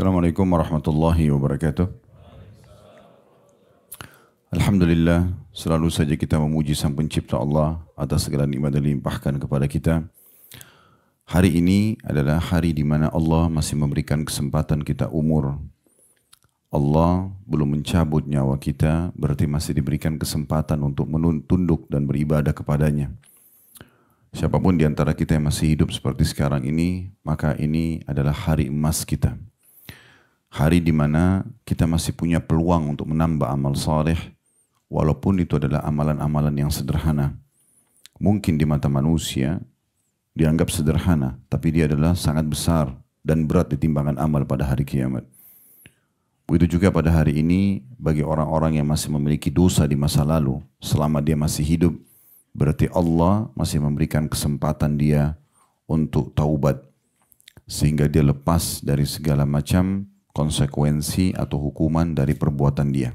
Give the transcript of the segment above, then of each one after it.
Assalamualaikum warahmatullahi wabarakatuh. Alhamdulillah, selalu saja kita memuji Sang Pencipta Allah atas segala nikmat yang dilimpahkan kepada kita. Hari ini adalah hari di mana Allah masih memberikan kesempatan kita umur. Allah belum mencabut nyawa kita, berarti masih diberikan kesempatan untuk tunduk dan beribadah kepadanya. Siapapun di antara kita yang masih hidup seperti sekarang ini, maka ini adalah hari emas kita. Hari di mana kita masih punya peluang untuk menambah amal saleh, walaupun itu adalah amalan-amalan yang sederhana. Mungkin di mata manusia dianggap sederhana, tapi dia adalah sangat besar dan berat di timbangan amal pada hari kiamat. Begitu juga pada hari ini bagi orang-orang yang masih memiliki dosa di masa lalu, selama dia masih hidup, berarti Allah masih memberikan kesempatan dia untuk taubat, sehingga dia lepas dari segala macam konsekuensi atau hukuman dari perbuatan dia.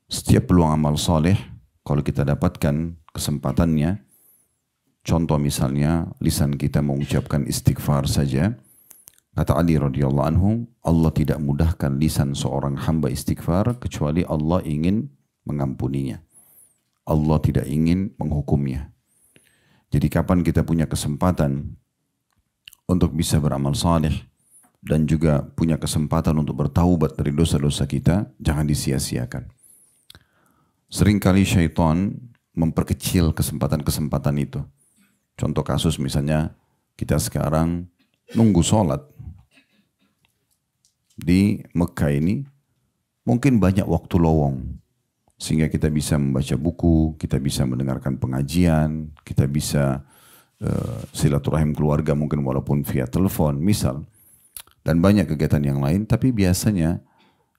Setiap peluang amal soleh, kalau kita dapatkan kesempatannya, contoh misalnya lisan kita mengucapkan istighfar saja, kata Ali radhiyallahu anhu, Allah tidak mudahkan lisan seorang hamba istighfar kecuali Allah ingin mengampuninya. Allah tidak ingin menghukumnya. Jadi kapan kita punya kesempatan untuk bisa beramal saleh dan juga punya kesempatan untuk bertaubat dari dosa-dosa kita, jangan disia-siakan. Seringkali syaitan memperkecil kesempatan-kesempatan itu. Contoh kasus misalnya kita sekarang nunggu sholat. Di Mekah ini mungkin banyak waktu lowong. Sehingga kita bisa membaca buku, kita bisa mendengarkan pengajian, kita bisa silaturahim keluarga mungkin walaupun via telepon misal. Dan banyak kegiatan yang lain, tapi biasanya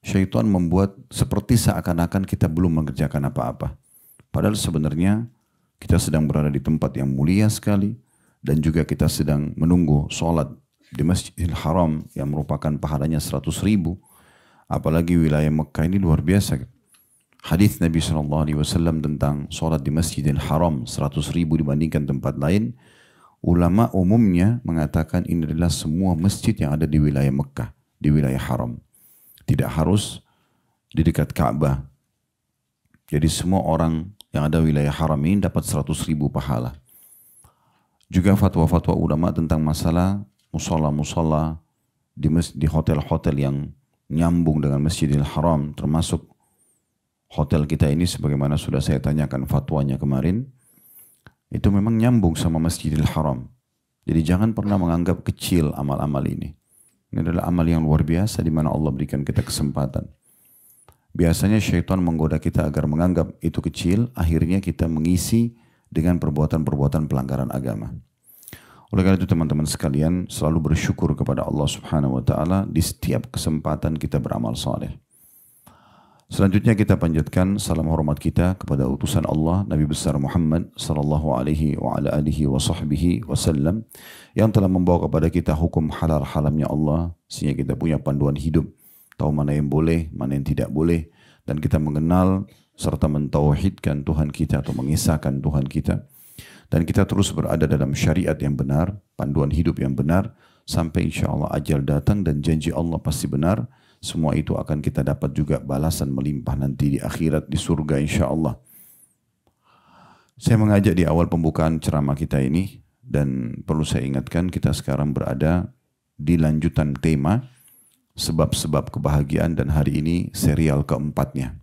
syaitan membuat seperti seakan-akan kita belum mengerjakan apa-apa. Padahal sebenarnya kita sedang berada di tempat yang mulia sekali dan juga kita sedang menunggu sholat di Masjidil Haram yang merupakan pahalanya 100.000. Apalagi wilayah Mekah ini luar biasa. Hadis Nabi SAW tentang sholat di Masjidil Haram 100.000 dibandingkan tempat lain. Ulama umumnya mengatakan ini adalah semua masjid yang ada di wilayah Mekah, di wilayah Haram. Tidak harus di dekat Ka'bah. Jadi semua orang yang ada di wilayah Haram ini dapat 100.000 pahala. Juga fatwa-fatwa ulama tentang masalah musola-musola di hotel-hotel yang nyambung dengan Masjidil Haram, termasuk hotel kita ini sebagaimana sudah saya tanyakan fatwanya kemarin, itu memang nyambung sama Masjidil Haram. Jadi jangan pernah menganggap kecil amal-amal ini. Ini adalah amal yang luar biasa di mana Allah berikan kita kesempatan. Biasanya syaitan menggoda kita agar menganggap itu kecil, akhirnya kita mengisi dengan perbuatan-perbuatan pelanggaran agama. Oleh karena itu teman-teman sekalian, selalu bersyukur kepada Allah Subhanahu wa taala di setiap kesempatan kita beramal saleh. Selanjutnya kita panjatkan salam hormat kita kepada utusan Allah Nabi besar Muhammad sallallahu alaihi wa ala alihi wa sahbihi wasallam yang telah membawa kepada kita hukum halal haramnya Allah sehingga kita punya panduan hidup, tahu mana yang boleh, mana yang tidak boleh, dan kita mengenal serta mentauhidkan Tuhan kita atau mengisahkan Tuhan kita, dan kita terus berada dalam syariat yang benar, panduan hidup yang benar sampai insya Allah ajal datang dan janji Allah pasti benar. Semua itu akan kita dapat juga balasan melimpah nanti di akhirat, di surga insya Allah. Saya mengajak di awal pembukaan ceramah kita ini, dan perlu saya ingatkan kita sekarang berada di lanjutan tema sebab-sebab kebahagiaan, dan hari ini serial keempatnya.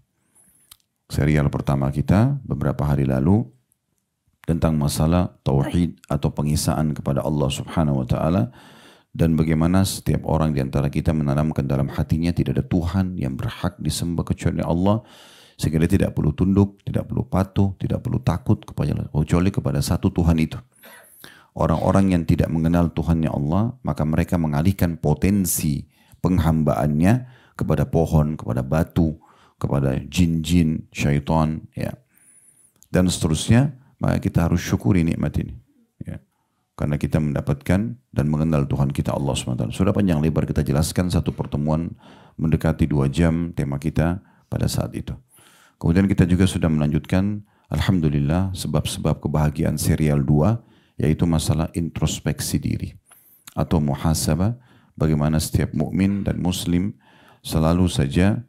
Serial pertama kita beberapa hari lalu tentang masalah tauhid atau pengisaan kepada Allah Subhanahu wa taala. Dan bagaimana setiap orang di antara kita menanamkan dalam hatinya tidak ada Tuhan yang berhak disembah kecuali Allah. Sehingga dia tidak perlu tunduk, tidak perlu patuh, tidak perlu takut kecuali kepada satu Tuhan itu. Orang-orang yang tidak mengenal Tuhannya Allah, maka mereka mengalihkan potensi penghambaannya kepada pohon, kepada batu, kepada jin-jin, syaitan, ya. Dan seterusnya, maka kita harus syukuri nikmat ini. Ya. Karena kita mendapatkan dan mengenal Tuhan kita Allah SWT. Sudah panjang lebar kita jelaskan, satu pertemuan mendekati 2 jam tema kita pada saat itu. Kemudian kita juga sudah melanjutkan, alhamdulillah, sebab-sebab kebahagiaan serial 2, yaitu masalah introspeksi diri atau muhasabah, bagaimana setiap mukmin dan muslim selalu saja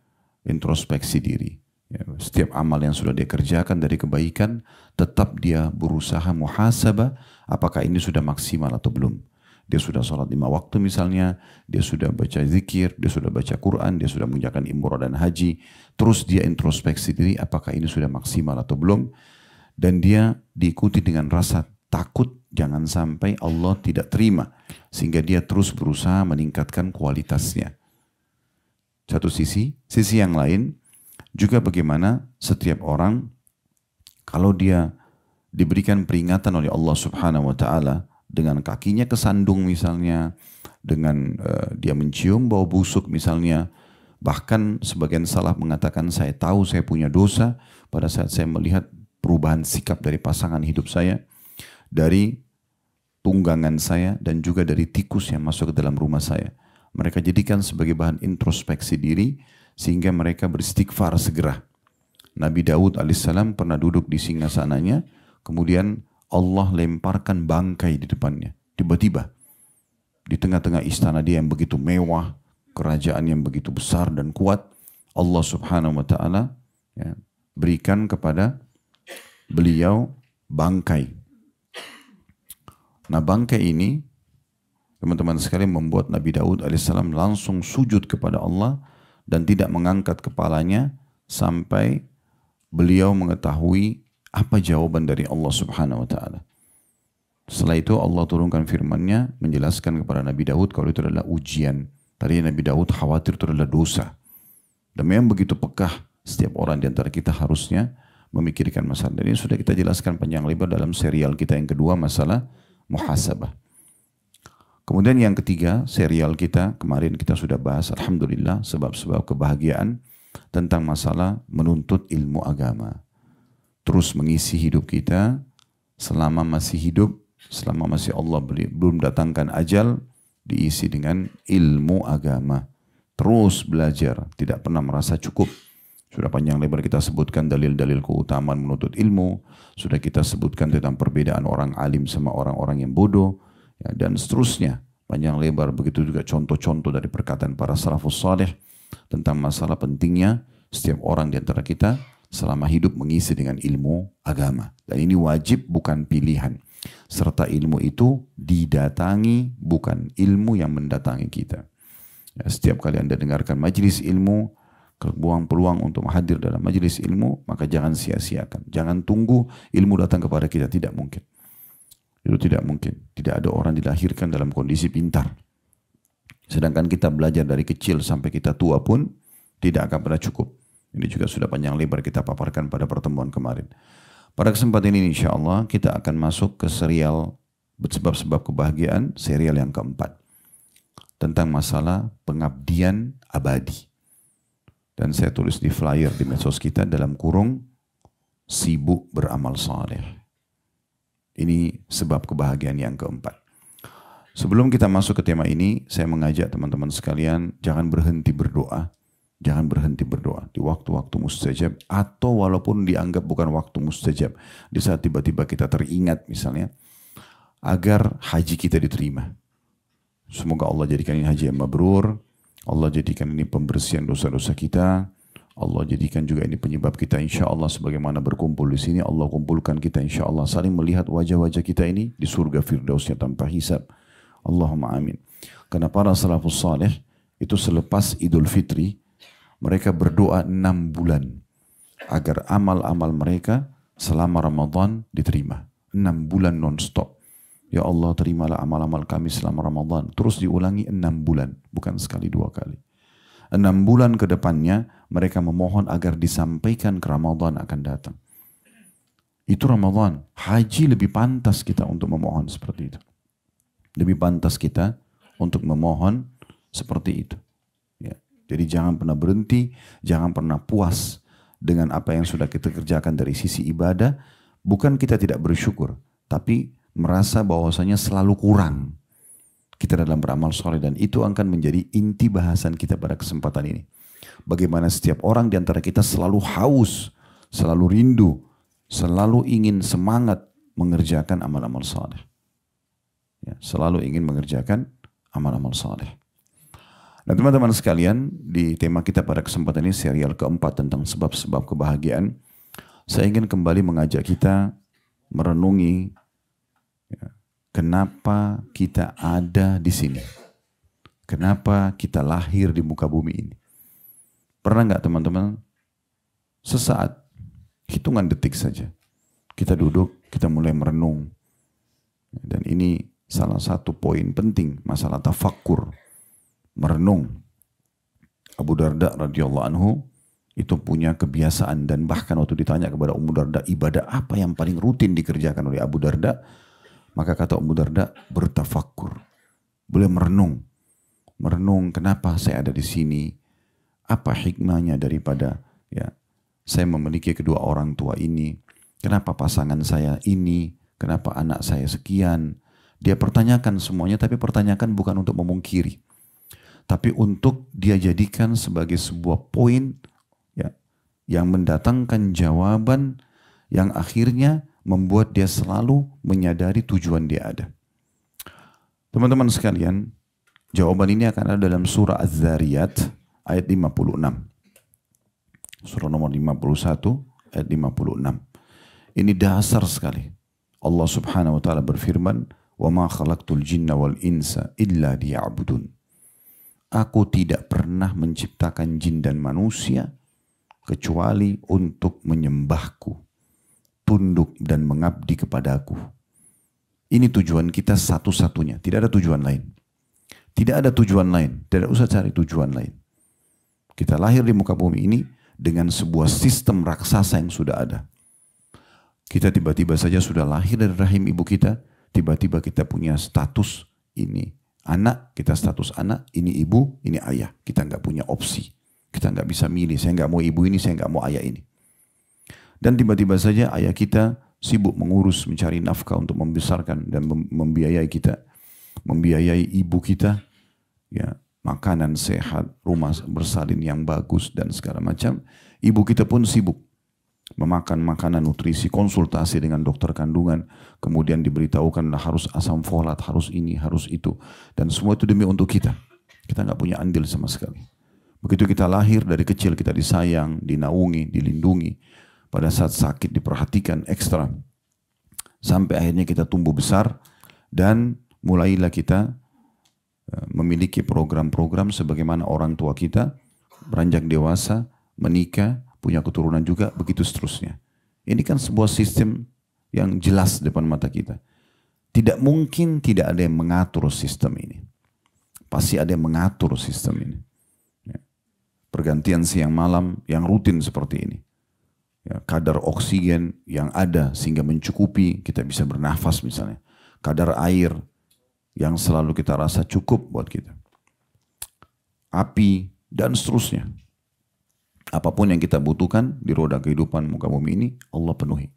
introspeksi diri. Ya, setiap amal yang sudah dia kerjakan dari kebaikan, tetap dia berusaha muhasabah apakah ini sudah maksimal atau belum. Dia sudah sholat 5 waktu misalnya, dia sudah baca zikir, dia sudah baca Quran, dia sudah mengerjakan umrah dan haji. Terus dia introspeksi diri apakah ini sudah maksimal atau belum. Dan dia diikuti dengan rasa takut jangan sampai Allah tidak terima. Sehingga dia terus berusaha meningkatkan kualitasnya. Satu sisi yang lain juga bagaimana setiap orang kalau dia diberikan peringatan oleh Allah Subhanahu wa taala dengan kakinya kesandung misalnya, dengan dia mencium bau busuk misalnya, bahkan sebagian salaf mengatakan saya tahu saya punya dosa pada saat saya melihat perubahan sikap dari pasangan hidup saya, dari tunggangan saya dan juga dari tikus yang masuk ke dalam rumah saya. Mereka jadikan sebagai bahan introspeksi diri sehingga mereka beristighfar segera. Nabi Daud alaihissalam pernah duduk di singgasananya, kemudian Allah lemparkan bangkai di depannya. Tiba-tiba di tengah-tengah istana dia yang begitu mewah, kerajaan yang begitu besar dan kuat, Allah Subhanahu wa taala ya, berikan kepada beliau bangkai. Nah, bangkai ini teman-teman sekalian membuat Nabi Daud alaihissalam langsung sujud kepada Allah dan tidak mengangkat kepalanya sampai beliau mengetahui apa jawaban dari Allah Subhanahu wa taala. Setelah itu Allah turunkan firman-Nya menjelaskan kepada Nabi Daud kalau itu adalah ujian. Tadi Nabi Daud khawatir itu adalah dosa. Dan memang begitu pekah setiap orang di antara kita harusnya memikirkan masalah. Dan ini sudah kita jelaskan panjang lebar dalam serial kita yang kedua, masalah muhasabah. Kemudian yang ketiga, serial kita kemarin kita sudah bahas, alhamdulillah, sebab-sebab kebahagiaan tentang masalah menuntut ilmu agama. Terus mengisi hidup kita selama masih hidup, selama masih Allah belum datangkan ajal, diisi dengan ilmu agama. Terus belajar, tidak pernah merasa cukup. Sudah panjang lebar kita sebutkan dalil-dalil keutamaan menuntut ilmu, sudah kita sebutkan tentang perbedaan orang alim sama orang-orang yang bodoh, ya, dan seterusnya. Panjang lebar begitu juga contoh-contoh dari perkataan para salafus saleh tentang masalah pentingnya setiap orang di antara kita selama hidup mengisi dengan ilmu agama. Dan ini wajib bukan pilihan. Serta ilmu itu didatangi bukan ilmu yang mendatangi kita. Ya, setiap kali Anda dengarkan majelis ilmu, kebuang peluang untuk hadir dalam majelis ilmu, maka jangan sia-siakan. Jangan tunggu ilmu datang kepada kita, tidak mungkin. Itu tidak mungkin. Tidak ada orang dilahirkan dalam kondisi pintar. Sedangkan kita belajar dari kecil sampai kita tua pun tidak akan pernah cukup. Ini juga sudah panjang lebar kita paparkan pada pertemuan kemarin. Pada kesempatan ini insya Allah kita akan masuk ke serial sebab-sebab kebahagiaan, serial yang keempat. Tentang masalah pengabdian abadi. Dan saya tulis di flyer di medsos kita dalam kurung sibuk beramal saleh. Ini sebab kebahagiaan yang keempat. Sebelum kita masuk ke tema ini, saya mengajak teman-teman sekalian jangan berhenti berdoa. Jangan berhenti berdoa di waktu-waktu mustajab atau walaupun dianggap bukan waktu mustajab. Di saat tiba-tiba kita teringat misalnya, agar haji kita diterima. Semoga Allah jadikan ini haji yang mabrur. Allah jadikan ini pembersihan dosa-dosa kita. Allah jadikan juga ini penyebab kita insya Allah sebagaimana berkumpul di sini. Allah kumpulkan kita insya Allah saling melihat wajah-wajah kita ini di surga firdausnya tanpa hisab. Allahumma amin. Karena para salafus saleh itu selepas Idul Fitri mereka berdoa 6 bulan agar amal-amal mereka selama Ramadan diterima. 6 bulan non-stop. Ya Allah terimalah amal-amal kami selama Ramadan. Terus diulangi 6 bulan, bukan sekali 2 kali. 6 bulan ke depannya mereka memohon agar disampaikan ke Ramadan akan datang. Itu Ramadan. Haji lebih pantas kita untuk memohon seperti itu. Lebih pantas kita untuk memohon seperti itu. Ya. Jadi jangan pernah berhenti, jangan pernah puas dengan apa yang sudah kita kerjakan dari sisi ibadah. Bukan kita tidak bersyukur, tapi merasa bahwasanya selalu kurang kita dalam beramal soleh, dan itu akan menjadi inti bahasan kita pada kesempatan ini. Bagaimana setiap orang di antara kita selalu haus, selalu rindu, selalu ingin semangat mengerjakan amal-amal soleh. Ya, selalu ingin mengerjakan amal-amal soleh. Nah teman-teman sekalian, di tema kita pada kesempatan ini serial keempat tentang sebab-sebab kebahagiaan. Saya ingin kembali mengajak kita merenungi ya, kenapa kita ada di sini. Kenapa kita lahir di muka bumi ini. Pernah nggak teman-teman, sesaat, hitungan detik saja, kita duduk, kita mulai merenung. Dan ini salah satu poin penting, masalah tafakkur. Merenung. Abu Darda radhiyallahu anhu itu punya kebiasaan, dan bahkan waktu ditanya kepada Abu Darda ibadah apa yang paling rutin dikerjakan oleh Abu Darda, maka kata Abu Darda bertafakkur, boleh merenung, kenapa saya ada di sini, apa hikmahnya daripada ya saya memiliki kedua orang tua ini, kenapa pasangan saya ini, kenapa anak saya sekian. Dia pertanyakan semuanya, tapi pertanyakan bukan untuk memungkiri, tapi untuk dia jadikan sebagai sebuah poin ya, yang mendatangkan jawaban yang akhirnya membuat dia selalu menyadari tujuan dia ada. Teman-teman sekalian, jawaban ini akan ada dalam surah Az-Zariyat ayat 56. Surah nomor 51 ayat 56. Ini dasar sekali. Allah Subhanahu wa taala berfirman, "Wa ma khalaqtul jinna wal insa illa liya'budun." Aku tidak pernah menciptakan jin dan manusia kecuali untuk menyembahku, tunduk dan mengabdi kepadaku. Ini tujuan kita satu-satunya, tidak ada tujuan lain. Tidak ada tujuan lain, tidak usah cari tujuan lain. Kita lahir di muka bumi ini dengan sebuah sistem raksasa yang sudah ada. Kita tiba-tiba saja sudah lahir dari rahim ibu kita, tiba-tiba kita punya status ini. Anak, kita status anak, ini ibu, ini ayah. Kita nggak punya opsi. Kita nggak bisa milih, saya nggak mau ibu ini, saya nggak mau ayah ini. Dan tiba-tiba saja ayah kita sibuk mengurus, mencari nafkah untuk membesarkan dan membiayai kita. Membiayai ibu kita, ya, makanan sehat, rumah bersalin yang bagus, dan segala macam. Ibu kita pun sibuk memakan makanan nutrisi, konsultasi dengan dokter kandungan, kemudian diberitahukanlah harus asam folat, harus ini, harus itu, dan semua itu demi untuk kita. Kita nggak punya andil sama sekali. Begitu kita lahir dari kecil kita disayang, dinaungi, dilindungi, pada saat sakit diperhatikan ekstra, sampai akhirnya kita tumbuh besar dan mulailah kita memiliki program-program sebagaimana orang tua kita, beranjak dewasa, menikah, punya keturunan juga, begitu seterusnya. Ini kan sebuah sistem yang jelas depan mata kita. Tidak mungkin tidak ada yang mengatur sistem ini. Pasti ada yang mengatur sistem ini. Ya. Pergantian siang malam yang rutin seperti ini. Ya, kadar oksigen yang ada sehingga mencukupi kita bisa bernafas misalnya. Kadar air yang selalu kita rasa cukup buat kita. Api dan seterusnya. Apapun yang kita butuhkan di roda kehidupan muka bumi ini, Allah penuhi.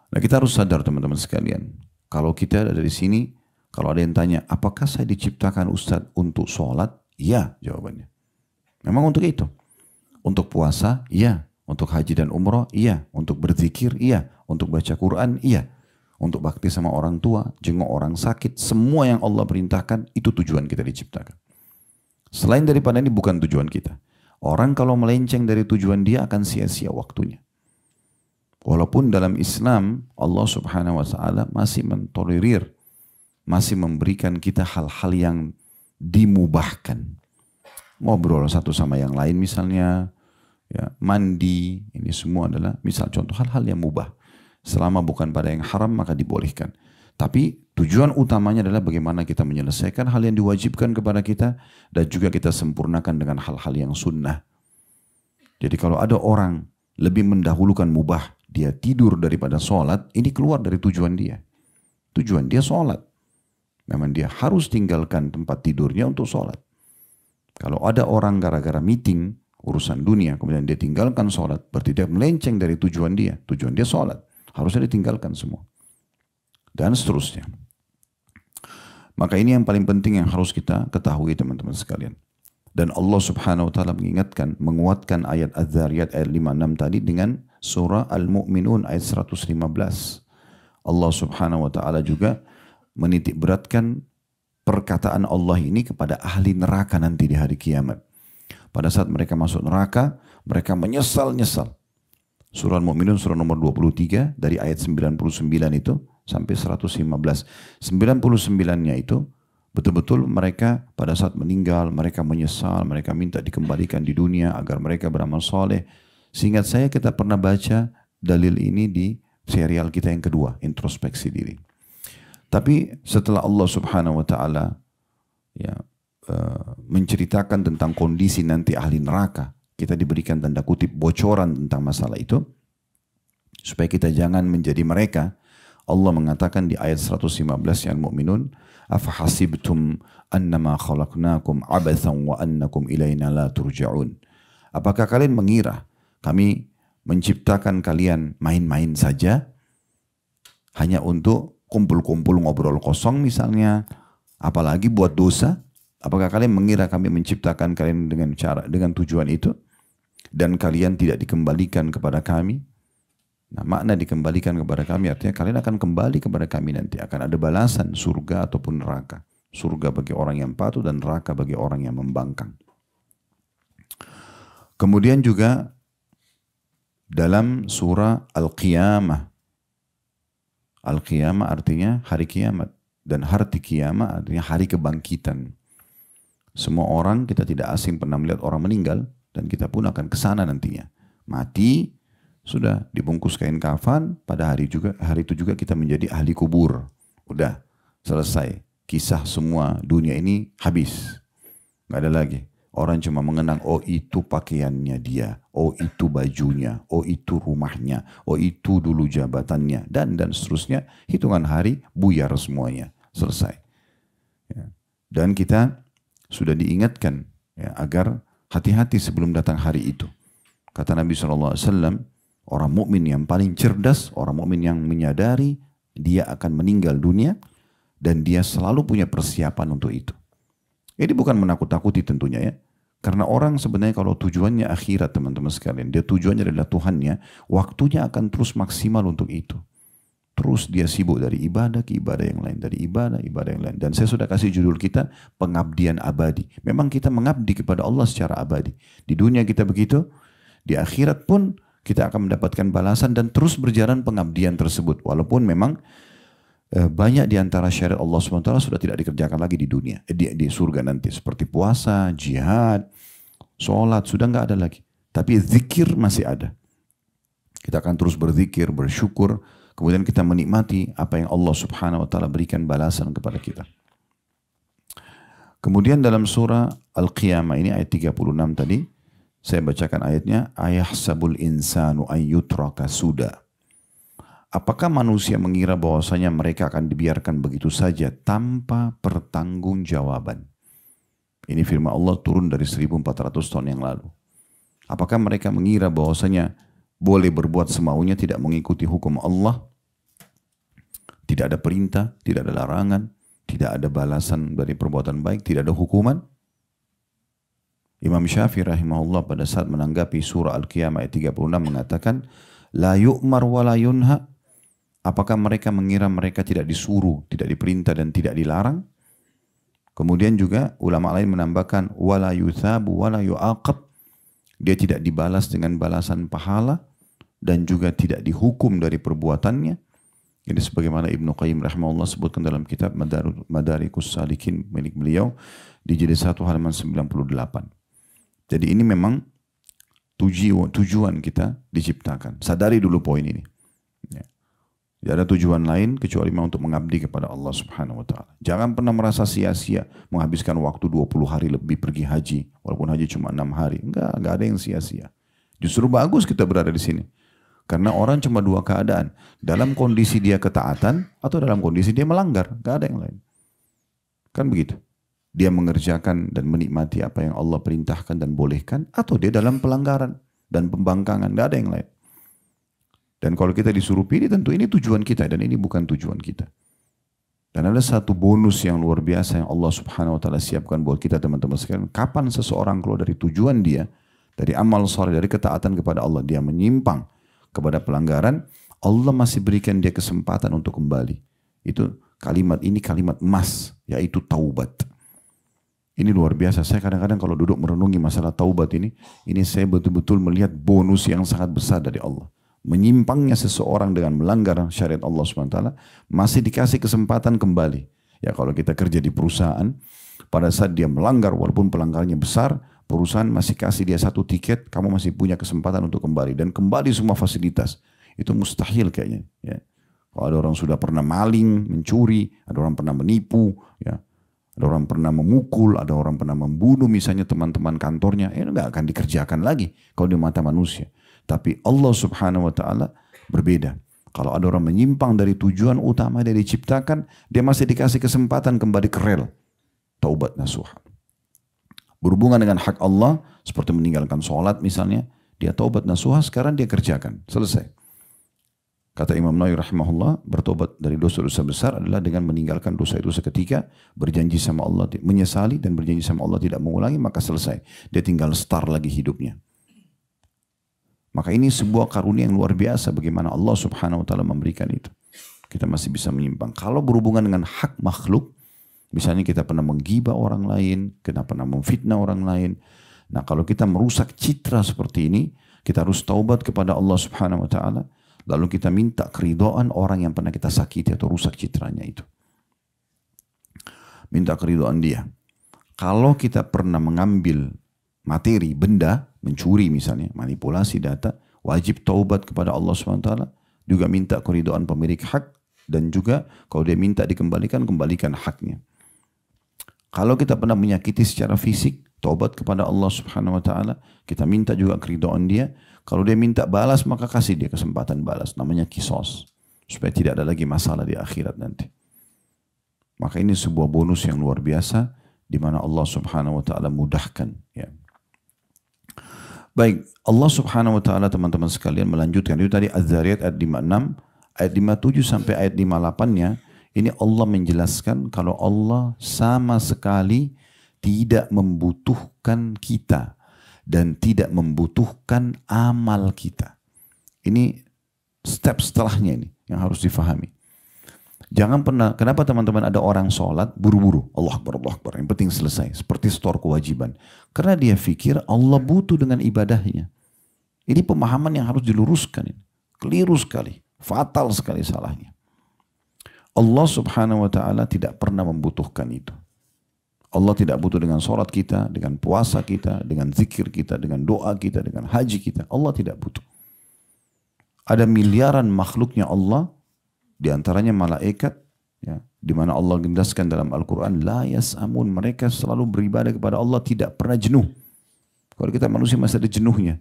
Nah kita harus sadar teman-teman sekalian. Kalau kita ada di sini, kalau ada yang tanya, apakah saya diciptakan Ustadz untuk sholat? Iya jawabannya. Memang untuk itu. Untuk puasa? Iya. Untuk haji dan umroh? Iya. Untuk berzikir? Iya. Untuk baca Quran? Iya. Untuk bakti sama orang tua, jenguk orang sakit, semua yang Allah perintahkan, itu tujuan kita diciptakan. Selain daripada ini bukan tujuan kita. Orang kalau melenceng dari tujuan dia akan sia-sia waktunya. Walaupun dalam Islam Allah Subhanahu wa taala masih mentolerir, masih memberikan kita hal-hal yang dimubahkan. Ngobrol satu sama yang lain misalnya, ya, mandi, ini semua adalah misal contoh hal-hal yang mubah. Selama bukan pada yang haram maka dibolehkan. Tapi tujuan utamanya adalah bagaimana kita menyelesaikan hal yang diwajibkan kepada kita dan juga kita sempurnakan dengan hal-hal yang sunnah. Jadi kalau ada orang lebih mendahulukan mubah, dia tidur daripada sholat, ini keluar dari tujuan dia. Tujuan dia sholat. Memang dia harus tinggalkan tempat tidurnya untuk sholat. Kalau ada orang gara-gara meeting, urusan dunia, kemudian dia tinggalkan sholat, berarti dia melenceng dari tujuan dia. Tujuan dia sholat. Harusnya ditinggalkan semua. Dan seterusnya. Maka ini yang paling penting yang harus kita ketahui teman-teman sekalian. Dan Allah Subhanahu wa taala mengingatkan, menguatkan ayat Az-Zariyat ayat 56 tadi dengan surah Al-Mu'minun ayat 115. Allah Subhanahu wa taala juga menitik beratkan perkataan Allah ini kepada ahli neraka nanti di hari kiamat. Pada saat mereka masuk neraka, mereka menyesal-nyesal. Surah Al-Mu'minun surah nomor 23 dari ayat 99 itu sampai 115. 99-nya itu betul-betul mereka pada saat meninggal, mereka menyesal, mereka minta dikembalikan di dunia agar mereka beramal soleh. Seingat saya kita pernah baca dalil ini di serial kita yang kedua, introspeksi diri. Tapi setelah Allah Subhanahu wa taala ya menceritakan tentang kondisi nanti ahli neraka, kita diberikan tanda kutip bocoran tentang masalah itu supaya kita jangan menjadi mereka. Allah mengatakan di ayat 115 yang Mu'minun, afahasibtum annama khalaqnakum abathan wa annakum ilaina la turja'un. Apakah kalian mengira kami menciptakan kalian main-main saja hanya untuk kumpul-kumpul ngobrol kosong misalnya, apalagi buat dosa? Apakah kalian mengira kami menciptakan kalian dengan tujuan itu dan kalian tidak dikembalikan kepada kami? Nah, makna dikembalikan kepada kami artinya kalian akan kembali kepada kami nanti, akan ada balasan surga ataupun neraka. Surga bagi orang yang patuh dan neraka bagi orang yang membangkang. Kemudian juga dalam surah Al-Qiyamah. Al-Qiyamah artinya hari kiamat. Dan hari kiamat artinya hari kebangkitan. Semua orang, kita tidak asing pernah melihat orang meninggal. Dan kita pun akan ke sana nantinya. Mati, sudah dibungkus kain kafan. Pada hari itu juga kita menjadi ahli kubur. Udah selesai. Kisah semua dunia ini habis. Gak ada lagi. Orang cuma mengenang, oh itu pakaiannya dia, oh itu bajunya, oh itu rumahnya, oh itu dulu jabatannya, dan seterusnya. Hitungan hari buyar semuanya, selesai. Ya. Dan kita sudah diingatkan ya, agar hati-hati sebelum datang hari itu. Kata Nabi SAW, orang mukmin yang paling cerdas, orang mukmin yang menyadari dia akan meninggal dunia dan dia selalu punya persiapan untuk itu. Ini bukan menakut-takuti tentunya ya. Karena orang sebenarnya kalau tujuannya akhirat teman-teman sekalian, dia tujuannya adalah Tuhannya, waktunya akan terus maksimal untuk itu. Terus dia sibuk dari ibadah ke ibadah yang lain, dari ibadah yang lain. Dan saya sudah kasih judul kita, pengabdian abadi. Memang kita mengabdi kepada Allah secara abadi. Di dunia kita begitu, di akhirat pun kita akan mendapatkan balasan dan terus berjalan pengabdian tersebut. Walaupun memang banyak di antara syariat Allah SWT sudah tidak dikerjakan lagi di dunia, di surga nanti. Seperti puasa, jihad, sholat, sudah nggak ada lagi. Tapi zikir masih ada. Kita akan terus berzikir, bersyukur, kemudian kita menikmati apa yang Allah Subhanahu Wa Taala berikan balasan kepada kita. Kemudian dalam surah Al-Qiyamah ini ayat 36 tadi, saya bacakan ayatnya, ayahsabul insanu ayyutraka suda. Apakah manusia mengira bahwasanya mereka akan dibiarkan begitu saja tanpa pertanggungjawaban? Ini firman Allah turun dari 1400 tahun yang lalu. Apakah mereka mengira bahwasanya boleh berbuat semaunya, tidak mengikuti hukum Allah? Tidak ada perintah, tidak ada larangan, tidak ada balasan dari perbuatan baik, tidak ada hukuman? Imam Syafi'i rahimahullah pada saat menanggapi surah Al-Qiyamah ayat 36 mengatakan, la yu'mar wa la yunha. Apakah mereka mengira mereka tidak disuruh, tidak diperintah dan tidak dilarang? Kemudian juga ulama lain menambahkan wala yuthabu wala yu'aqab. Dia tidak dibalas dengan balasan pahala dan juga tidak dihukum dari perbuatannya. Ini sebagaimana Ibnu Qayyim rahimahullah sebutkan dalam kitab Madarikus Salikin milik beliau di jilid 1 halaman 98. Jadi ini memang tujuan kita diciptakan. Sadari dulu poin ini. Ya. Tidak ada tujuan lain kecuali memang untuk mengabdi kepada Allah Subhanahu Wa Taala. Jangan pernah merasa sia-sia menghabiskan waktu 20 hari lebih pergi haji, walaupun haji cuma 6 hari. Enggak ada yang sia-sia. Justru bagus kita berada di sini. Karena orang cuma dua keadaan, dalam kondisi dia ketaatan atau dalam kondisi dia melanggar, enggak ada yang lain. Kan begitu. Dia mengerjakan dan menikmati apa yang Allah perintahkan dan bolehkan, atau dia dalam pelanggaran dan pembangkangan, enggak ada yang lain. Dan kalau kita disuruh pilih, tentu ini tujuan kita dan ini bukan tujuan kita. Dan ada satu bonus yang luar biasa yang Allah Subhanahu Wa Taala siapkan buat kita teman-teman sekalian. Kapan seseorang keluar dari tujuan dia, dari amal saleh, dari ketaatan kepada Allah, dia menyimpang kepada pelanggaran, Allah masih berikan dia kesempatan untuk kembali. Itu kalimat ini kalimat emas yaitu taubat. Ini luar biasa. Saya kadang-kadang kalau duduk merenungi masalah taubat ini saya betul-betul melihat bonus yang sangat besar dari Allah. Menyimpangnya seseorang dengan melanggar syariat Allah SWT, masih dikasih kesempatan kembali. Ya kalau kita kerja di perusahaan, pada saat dia melanggar walaupun pelanggarannya besar, perusahaan masih kasih dia 1 tiket, kamu masih punya kesempatan untuk kembali. Dan kembali semua fasilitas. Itu mustahil kayaknya. Ya. Kalau ada orang sudah pernah maling, mencuri, ada orang pernah menipu, ya. Ada orang pernah memukul, ada orang pernah membunuh misalnya teman-teman kantornya, itu nggak akan dikerjakan lagi kalau di mata manusia. Tapi Allah Subhanahu wa Ta'ala berbeda. Kalau ada orang menyimpang dari tujuan utama dia diciptakan, dia masih dikasih kesempatan kembali ke rel. Taubat nasuha. Berhubungan dengan hak Allah, seperti meninggalkan sholat misalnya, dia taubat nasuha, sekarang dia kerjakan. Selesai. Kata Imam Nawawi rahimahullah, bertobat dari dosa-dosa besar adalah dengan meninggalkan dosa itu seketika, berjanji sama Allah, menyesali dan berjanji sama Allah tidak mengulangi, maka selesai. Dia tinggal start lagi hidupnya. Maka ini sebuah karunia yang luar biasa bagaimana Allah Subhanahu wa Ta'ala memberikan itu. Kita masih bisa menyimpang. Kalau berhubungan dengan hak makhluk, misalnya kita pernah menggibah orang lain, kita pernah memfitnah orang lain. Nah kalau kita merusak citra seperti ini, kita harus taubat kepada Allah Subhanahu wa Ta'ala. Lalu kita minta keridhaan orang yang pernah kita sakiti atau rusak citranya itu. Minta keridhaan dia. Kalau kita pernah mengambil materi, benda, mencuri misalnya, manipulasi data, wajib taubat kepada Allah SWT. Juga minta keridhaan pemilik hak. Dan juga kalau dia minta dikembalikan, kembalikan haknya. Kalau kita pernah menyakiti secara fisik, taubat kepada Allah Subhanahu wa Ta'ala. Kita minta juga keridhaan dia. Kalau dia minta balas, maka kasih dia kesempatan balas. Namanya kisos. Supaya tidak ada lagi masalah di akhirat nanti. Maka ini sebuah bonus yang luar biasa. Di mana Allah Subhanahu wa Ta'ala mudahkan. Ya. Baik, Allah Subhanahu wa Ta'ala teman-teman sekalian melanjutkan. Itu tadi Az-Zariyat ayat 56. Ayat 57 sampai ayat 58-nya. Ini Allah menjelaskan kalau Allah sama sekali tidak membutuhkan kita. Dan tidak membutuhkan amal kita. Ini step setelahnya ini yang harus difahami. Jangan pernah, kenapa teman-teman ada orang sholat buru-buru. Allah Akbar, Allah Akbar. Yang penting selesai. Seperti store kewajiban. Karena dia pikir Allah butuh dengan ibadahnya. Ini pemahaman yang harus diluruskan. Keliru sekali. Fatal sekali salahnya. Allah Subhanahu wa Ta'ala tidak pernah membutuhkan itu. Allah tidak butuh dengan sholat kita, dengan puasa kita, dengan zikir kita, dengan doa kita, dengan haji kita. Allah tidak butuh. Ada miliaran makhluknya Allah, diantaranya malaikat, ya, di mana Allah jelaskan dalam Al-Quran, la yas'amun, mereka selalu beribadah kepada Allah, tidak pernah jenuh. Kalau kita manusia masih ada jenuhnya.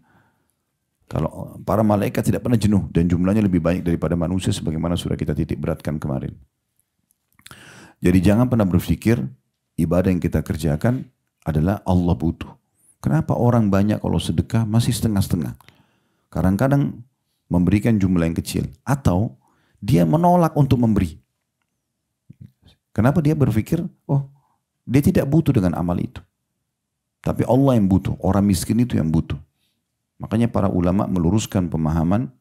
Kalau para malaikat tidak pernah jenuh, dan jumlahnya lebih banyak daripada manusia, sebagaimana sudah kita titik beratkan kemarin. Jadi jangan pernah berpikir, ibadah yang kita kerjakan adalah Allah butuh. Kenapa orang banyak kalau sedekah masih setengah-setengah? Kadang-kadang memberikan jumlah yang kecil. Atau dia menolak untuk memberi. Kenapa dia berpikir, oh dia tidak butuh dengan amal itu. Tapi Allah yang butuh, orang miskin itu yang butuh. Makanya para ulama meluruskan pemahaman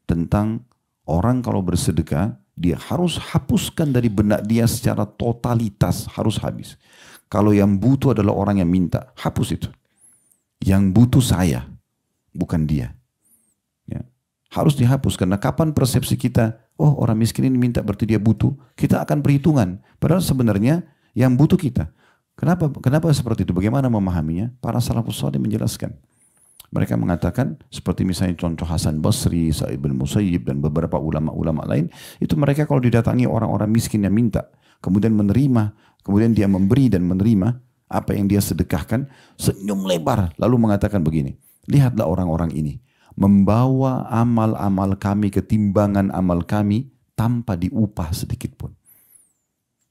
tentang orang kalau bersedekah, dia harus hapuskan dari benak dia secara totalitas, harus habis. Kalau yang butuh adalah orang yang minta, hapus itu. Yang butuh saya, bukan dia. Ya. Harus dihapus, karena kapan persepsi kita, oh orang miskin ini minta berarti dia butuh, kita akan perhitungan. Padahal sebenarnya yang butuh kita. Kenapa seperti itu? Bagaimana memahaminya? Para salafus saleh menjelaskan. Mereka mengatakan seperti misalnya contoh Hasan Basri, Sa'id bin Musayyib dan beberapa ulama-ulama lain, itu mereka kalau didatangi orang-orang miskin yang minta, kemudian menerima, kemudian dia memberi dan menerima apa yang dia sedekahkan, senyum lebar lalu mengatakan begini, lihatlah orang-orang ini membawa amal-amal kami ke timbangan amal kami tanpa diupah sedikit pun.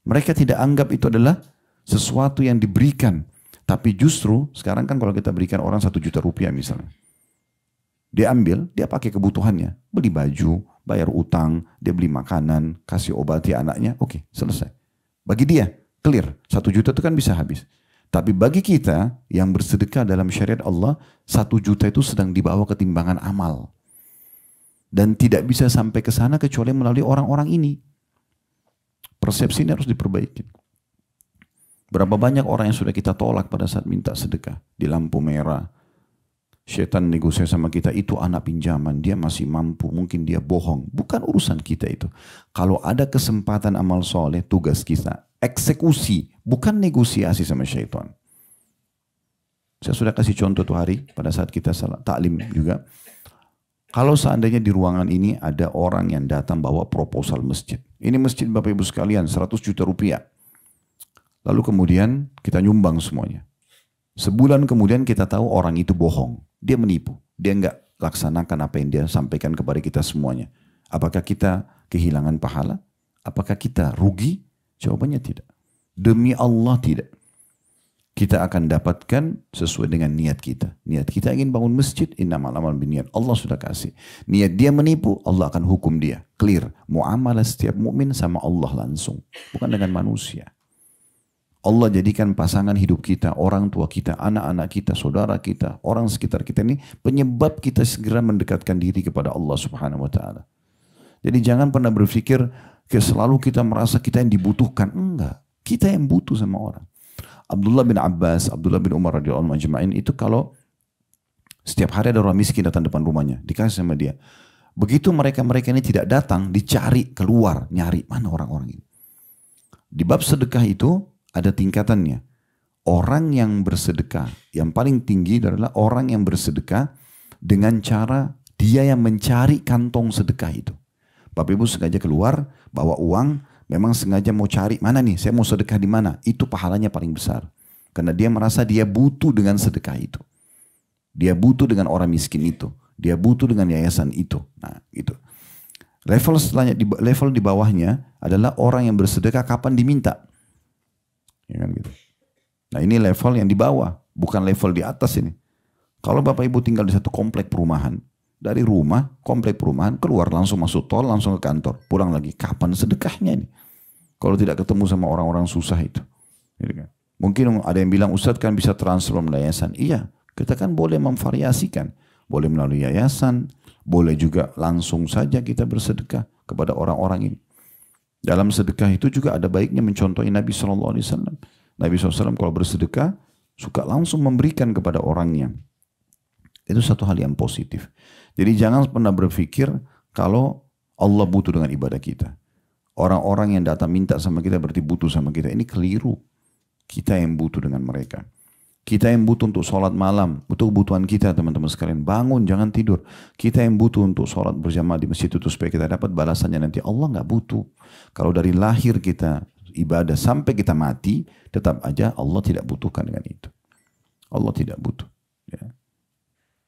Mereka tidak anggap itu adalah sesuatu yang diberikan. Tapi justru sekarang kan kalau kita berikan orang 1 juta rupiah misalnya. Dia ambil, dia pakai kebutuhannya. Beli baju, bayar utang, dia beli makanan, kasih obati anaknya. Oke, selesai. Bagi dia, clear. 1 juta itu kan bisa habis. Tapi bagi kita yang bersedekah dalam syariat Allah, 1 juta itu sedang dibawa ke timbangan amal. Dan tidak bisa sampai ke sana kecuali melalui orang-orang ini. Persepsi ini harus diperbaiki. Berapa banyak orang yang sudah kita tolak pada saat minta sedekah. Di lampu merah. Syaitan negosiasi sama kita, itu anak pinjaman, dia masih mampu, mungkin dia bohong. Bukan urusan kita itu. Kalau ada kesempatan amal soleh, tugas kita eksekusi, bukan negosiasi sama syaitan. Saya sudah kasih contoh tuh hari, pada saat kita salat taklim juga. Kalau seandainya di ruangan ini ada orang yang datang bawa proposal masjid. Ini masjid Bapak Ibu sekalian, 100 juta rupiah. Lalu kemudian kita nyumbang semuanya. Sebulan kemudian kita tahu orang itu bohong. Dia menipu. Dia enggak laksanakan apa yang dia sampaikan kepada kita semuanya. Apakah kita kehilangan pahala? Apakah kita rugi? Jawabannya tidak. Demi Allah tidak. Kita akan dapatkan sesuai dengan niat kita. Niat kita ingin bangun masjid, innamal a'malu binniyat. Allah sudah kasih. Niat dia menipu, Allah akan hukum dia. Clear. Muamalah setiap mukmin sama Allah langsung. Bukan dengan manusia. Allah jadikan pasangan hidup kita, orang tua kita, anak-anak kita, saudara kita, orang sekitar kita ini penyebab kita segera mendekatkan diri kepada Allah Subhanahu wa taala. Jadi jangan pernah berpikir selalu kita merasa kita yang dibutuhkan. Enggak, kita yang butuh sama orang. Abdullah bin Abbas, Abdullah bin Umar radhiyallahu anhu ajma'in itu kalau setiap hari ada orang miskin datang depan rumahnya, dikasih sama dia. Begitu mereka-mereka ini tidak datang, dicari keluar, nyari mana orang-orang ini. Di bab sedekah itu ada tingkatannya. Orang yang bersedekah, yang paling tinggi adalah orang yang bersedekah dengan cara dia yang mencari kantong sedekah itu. Bapak Ibu sengaja keluar, bawa uang, memang sengaja mau cari, mana nih, saya mau sedekah di mana. Itu pahalanya paling besar. Karena dia merasa dia butuh dengan sedekah itu. Dia butuh dengan orang miskin itu. Dia butuh dengan yayasan itu. Nah, gitu. Level setelahnya, level di bawahnya adalah orang yang bersedekah kapan diminta. Ya kan gitu. Nah ini level yang di bawah, bukan level di atas ini. Kalau Bapak Ibu tinggal di satu komplek perumahan, dari rumah, komplek perumahan, keluar langsung masuk tol, langsung ke kantor, pulang lagi. Kapan sedekahnya ini? Kalau tidak ketemu sama orang-orang susah itu. Gitu kan. Mungkin ada yang bilang, Ustadz kan bisa transfer melalui yayasan. Iya, kita kan boleh memvariasikan. Boleh melalui yayasan, boleh juga langsung saja kita bersedekah kepada orang-orang ini. Dalam sedekah itu juga ada baiknya mencontohi Nabi SAW. Nabi SAW kalau bersedekah suka langsung memberikan kepada orangnya. Itu satu hal yang positif. Jadi jangan pernah berpikir kalau Allah butuh dengan ibadah kita. Orang-orang yang datang minta sama kita berarti butuh sama kita. Ini keliru. Kita yang butuh dengan mereka. Kita yang butuh untuk sholat malam. Itu kebutuhan kita teman-teman sekalian. Bangun, jangan tidur. Kita yang butuh untuk sholat berjamaah di masjid itu supaya kita dapat balasannya nanti. Allah nggak butuh. Kalau dari lahir kita ibadah sampai kita mati, tetap aja Allah tidak butuhkan dengan itu. Allah tidak butuh. Ya.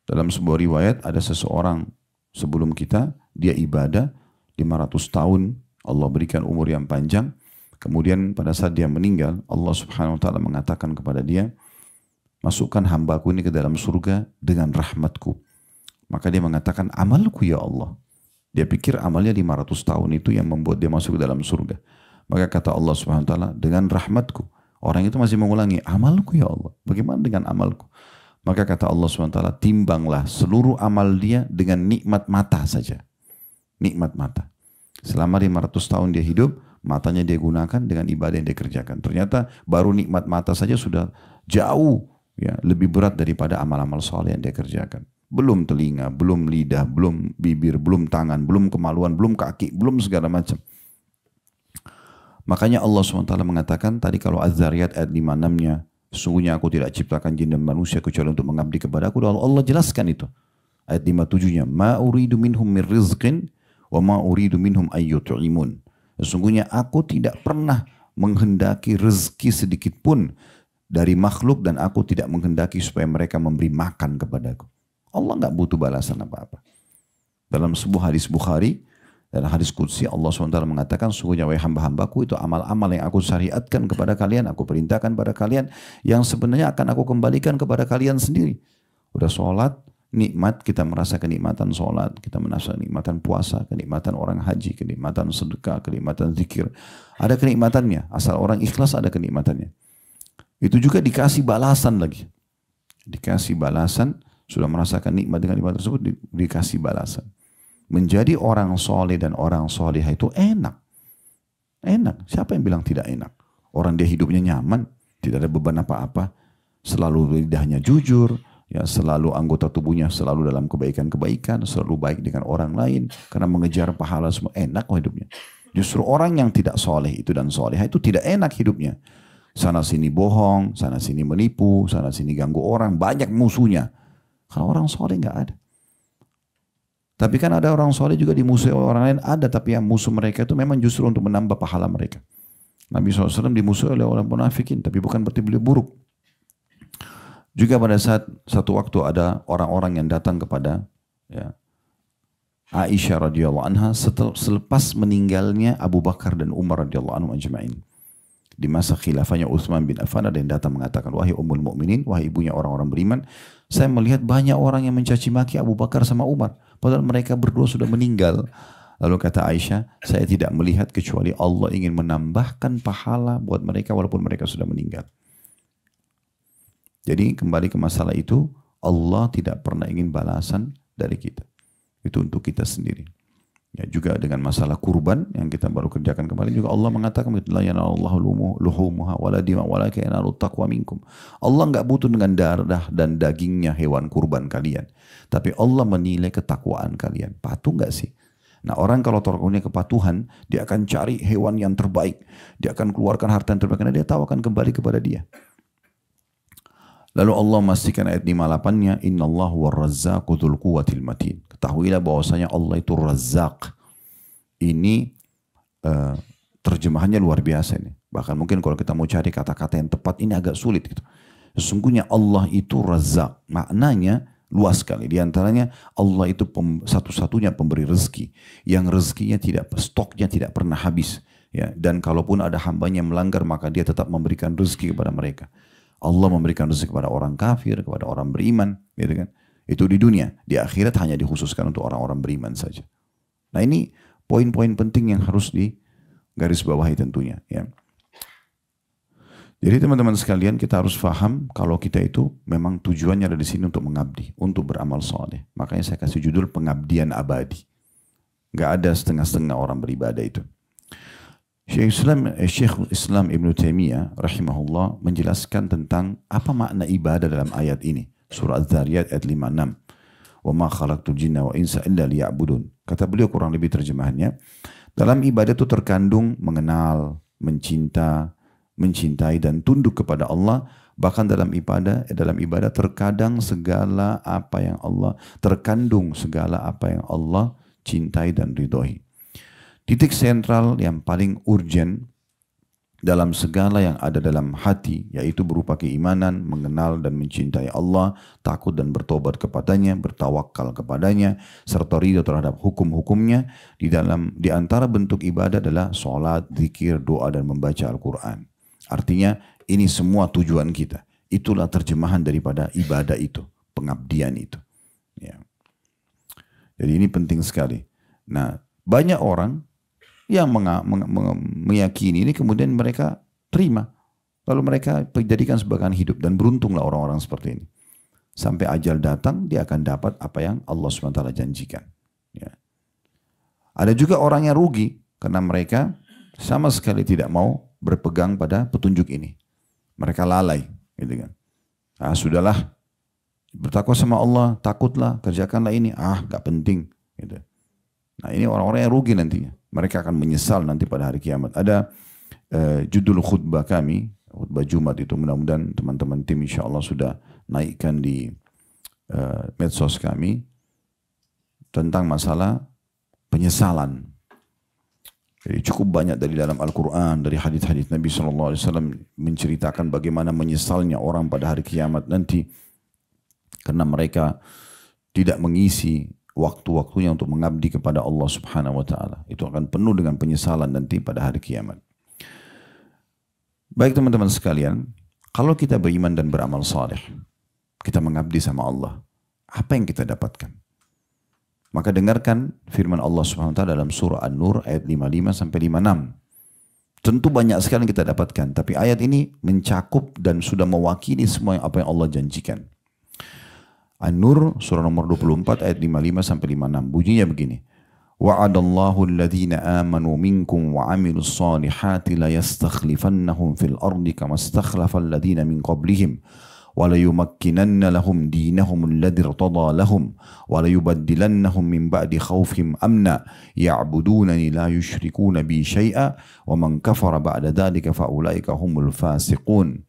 Dalam sebuah riwayat ada seseorang sebelum kita, dia ibadah 500 tahun. Allah berikan umur yang panjang. Kemudian pada saat dia meninggal, Allah Subhanahu wa ta'ala mengatakan kepada dia, masukkan hambaku ini ke dalam surga dengan rahmatku. Maka dia mengatakan, amalku ya Allah. Dia pikir amalnya 500 tahun itu yang membuat dia masuk ke dalam surga. Maka kata Allah Subhanahu wa ta'ala, dengan rahmatku. Orang itu masih mengulangi, amalku ya Allah. Bagaimana dengan amalku? Maka kata Allah Subhanahu wa ta'ala, timbanglah seluruh amal dia dengan nikmat mata saja. Nikmat mata. Selama 500 tahun dia hidup, matanya dia gunakan dengan ibadah yang dia kerjakan. Ternyata baru nikmat mata saja sudah jauh ya, lebih berat daripada amal-amal soleh yang dia kerjakan. Belum telinga, belum lidah, belum bibir, belum tangan, belum kemaluan, belum kaki, belum segala macam. Makanya Allah SWT mengatakan tadi kalau Az-Zariyat ayat 5-6-nya, sesungguhnya aku tidak ciptakan jin dan manusia kecuali untuk mengabdi kepada aku. Allah jelaskan itu. Ayat 57-nya, ma uridu minhum min rizqin wa ma uridu minhum ayyut'imun. Sesungguhnya aku tidak pernah menghendaki rezeki sedikit pun dari makhluk dan aku tidak menghendaki supaya mereka memberi makan kepadaku. Allah nggak butuh balasan apa-apa. Dalam sebuah hadis Bukhari dan hadis Qudsi Allah SWT mengatakan, sungguhnya wahai hamba-hambaku itu amal-amal yang aku syariatkan kepada kalian, aku perintahkan kepada kalian yang sebenarnya akan aku kembalikan kepada kalian sendiri. Udah sholat, nikmat, kita merasa kenikmatan sholat, kita merasa kenikmatan puasa, kenikmatan orang haji, kenikmatan sedekah, kenikmatan zikir. Ada kenikmatannya, asal orang ikhlas ada kenikmatannya. Itu juga dikasih balasan lagi. Dikasih balasan, sudah merasakan nikmat dengan nikmat tersebut, dikasih balasan. Menjadi orang soleh dan orang solehah itu enak. Enak. Siapa yang bilang tidak enak? Orang dia hidupnya nyaman. tidak ada beban apa-apa, selalu lidahnya jujur, ya selalu anggota tubuhnya selalu dalam kebaikan-kebaikan, selalu baik dengan orang lain, karena mengejar pahala semua enak hidupnya. Justru orang yang tidak soleh itu dan solehah itu tidak enak hidupnya. Sana sini bohong, sana sini menipu, sana sini ganggu orang, banyak musuhnya. Kalau orang soleh nggak ada. Tapi kan ada orang soleh juga dimusuhi oleh orang lain, ada, tapi yang musuh mereka itu memang justru untuk menambah pahala mereka. Nabi SAW dimusuhi oleh orang munafikin, tapi bukan berarti beliau buruk. Juga pada saat satu waktu ada orang-orang yang datang kepada ya, Aisyah radhiyallahu anha selepas meninggalnya Abu Bakar dan Umar radhiyallahu anhum ajma'in. Di masa khilafahnya Utsman bin Affan ada yang datang mengatakan, wahai Ummul Mukminin, wahai ibunya orang-orang beriman, saya melihat banyak orang yang mencaci maki Abu Bakar sama Umar, padahal mereka berdua sudah meninggal. Lalu kata Aisyah, saya tidak melihat kecuali Allah ingin menambahkan pahala buat mereka walaupun mereka sudah meninggal. Jadi kembali ke masalah itu, Allah tidak pernah ingin balasan dari kita. Itu untuk kita sendiri. Ya, juga dengan masalah kurban yang kita baru kerjakan kemarin juga Allah mengatakan la yanallahu luhumuha wala dima walakin yanalut taqwa minkum. Allah enggak butuh dengan darah dan dagingnya hewan kurban kalian, tapi Allah menilai ketakwaan kalian. Patuh enggak sih? Nah, orang kalau punya kepatuhan, dia akan cari hewan yang terbaik, dia akan keluarkan harta yang terbaik karena dia tahu akan kembali kepada dia. Lalu Allah memastikan ayat 58-nya, innallahu war-razzaqu dzul quwwatil matin. Ketahuilah bahwasanya Allah itu Razzaq. Ini terjemahannya luar biasa ini. Bahkan mungkin kalau kita mau cari kata-kata yang tepat ini agak sulit gitu. Sesungguhnya Allah itu Razzaq. Maknanya luas sekali. Di antaranya Allah itu satu-satunya pemberi rezeki. Yang rezekinya stoknya tidak pernah habis. Ya, dan kalaupun ada hambanya yang melanggar maka dia tetap memberikan rezeki kepada mereka. Allah memberikan rezeki kepada orang kafir, kepada orang beriman, gitu kan? Itu di dunia, di akhirat hanya dikhususkan untuk orang-orang beriman saja. Nah, ini poin-poin penting yang harus digarisbawahi tentunya. Ya. Jadi teman-teman sekalian, kita harus paham kalau kita itu memang tujuannya ada di sini untuk mengabdi, untuk beramal soleh. Makanya saya kasih judul pengabdian abadi. Gak ada setengah-setengah orang beribadah itu. Syekh Islam Ibn Taimiyah rahimahullah menjelaskan tentang apa makna ibadah dalam ayat ini. Surah Az-Zariyat ayat 56. Wa ma khalaqtul jinna wa insa illa liya'budun. Kata beliau kurang lebih terjemahannya, dalam ibadah itu terkandung mengenal, mencintai dan tunduk kepada Allah. Bahkan dalam ibadah terkadang segala apa yang Allah terkandung segala apa yang Allah cintai dan ridhoi. Titik sentral yang paling urgent dalam segala yang ada dalam hati, yaitu berupa keimanan, mengenal dan mencintai Allah, takut dan bertobat kepadanya, bertawakal kepadanya, serta ridho terhadap hukum-hukumnya. Di antara bentuk ibadah adalah sholat, zikir, doa dan membaca Al-Quran. Artinya ini semua tujuan kita. Itulah terjemahan daripada ibadah itu, pengabdian itu. Ya. Jadi ini penting sekali. Nah, banyak orang yang meyakini ini kemudian mereka terima. Lalu mereka jadikan sebagai hidup. Dan beruntunglah orang-orang seperti ini. Sampai ajal datang dia akan dapat apa yang Allah SWT janjikan. Ya. Ada juga orang yang rugi. Karena mereka sama sekali tidak mau berpegang pada petunjuk ini. Mereka lalai. Gitu kan. Ah, sudahlah. Bertakwa sama Allah. Takutlah. Kerjakanlah ini. Ah, gak penting. Gitu. Nah, ini orang-orang yang rugi nantinya. Mereka akan menyesal nanti pada hari kiamat. Ada judul khutbah kami, khutbah Jumat itu, mudah-mudahan teman-teman tim insya Allah sudah naikkan di medsos kami, tentang masalah penyesalan. Jadi cukup banyak dari dalam Al-Quran, dari hadis-hadis Nabi SAW menceritakan bagaimana menyesalnya orang pada hari kiamat nanti. Karena mereka tidak mengisi waktu-waktunya untuk mengabdi kepada Allah Subhanahu wa taala. Itu akan penuh dengan penyesalan nanti pada hari kiamat. Baik teman-teman sekalian, kalau kita beriman dan beramal saleh, kita mengabdi sama Allah, apa yang kita dapatkan? Maka dengarkan firman Allah Subhanahu wa taala dalam surah An-Nur ayat 55 sampai 56. Tentu banyak sekali yang kita dapatkan, tapi ayat ini mencakup dan sudah mewakili semua apa yang Allah janjikan. An-Nur surah nomor 24 ayat 55 sampai 56. Bunyinya begini. Wa'adallahu alladhina amanu minkum wa amilus salihati la yastakhlifannahum fil ardi kama istakhlafa alladhina min qablihim wa la yumakkinanna lahum dinahum alladhi irtada lahum wa la yubaddilannahum min ba'di khawfihim amna ya'budunani la yushrikuna bi syai'a wa man kafara ba'da dhalika fa ulaika humul fasiqun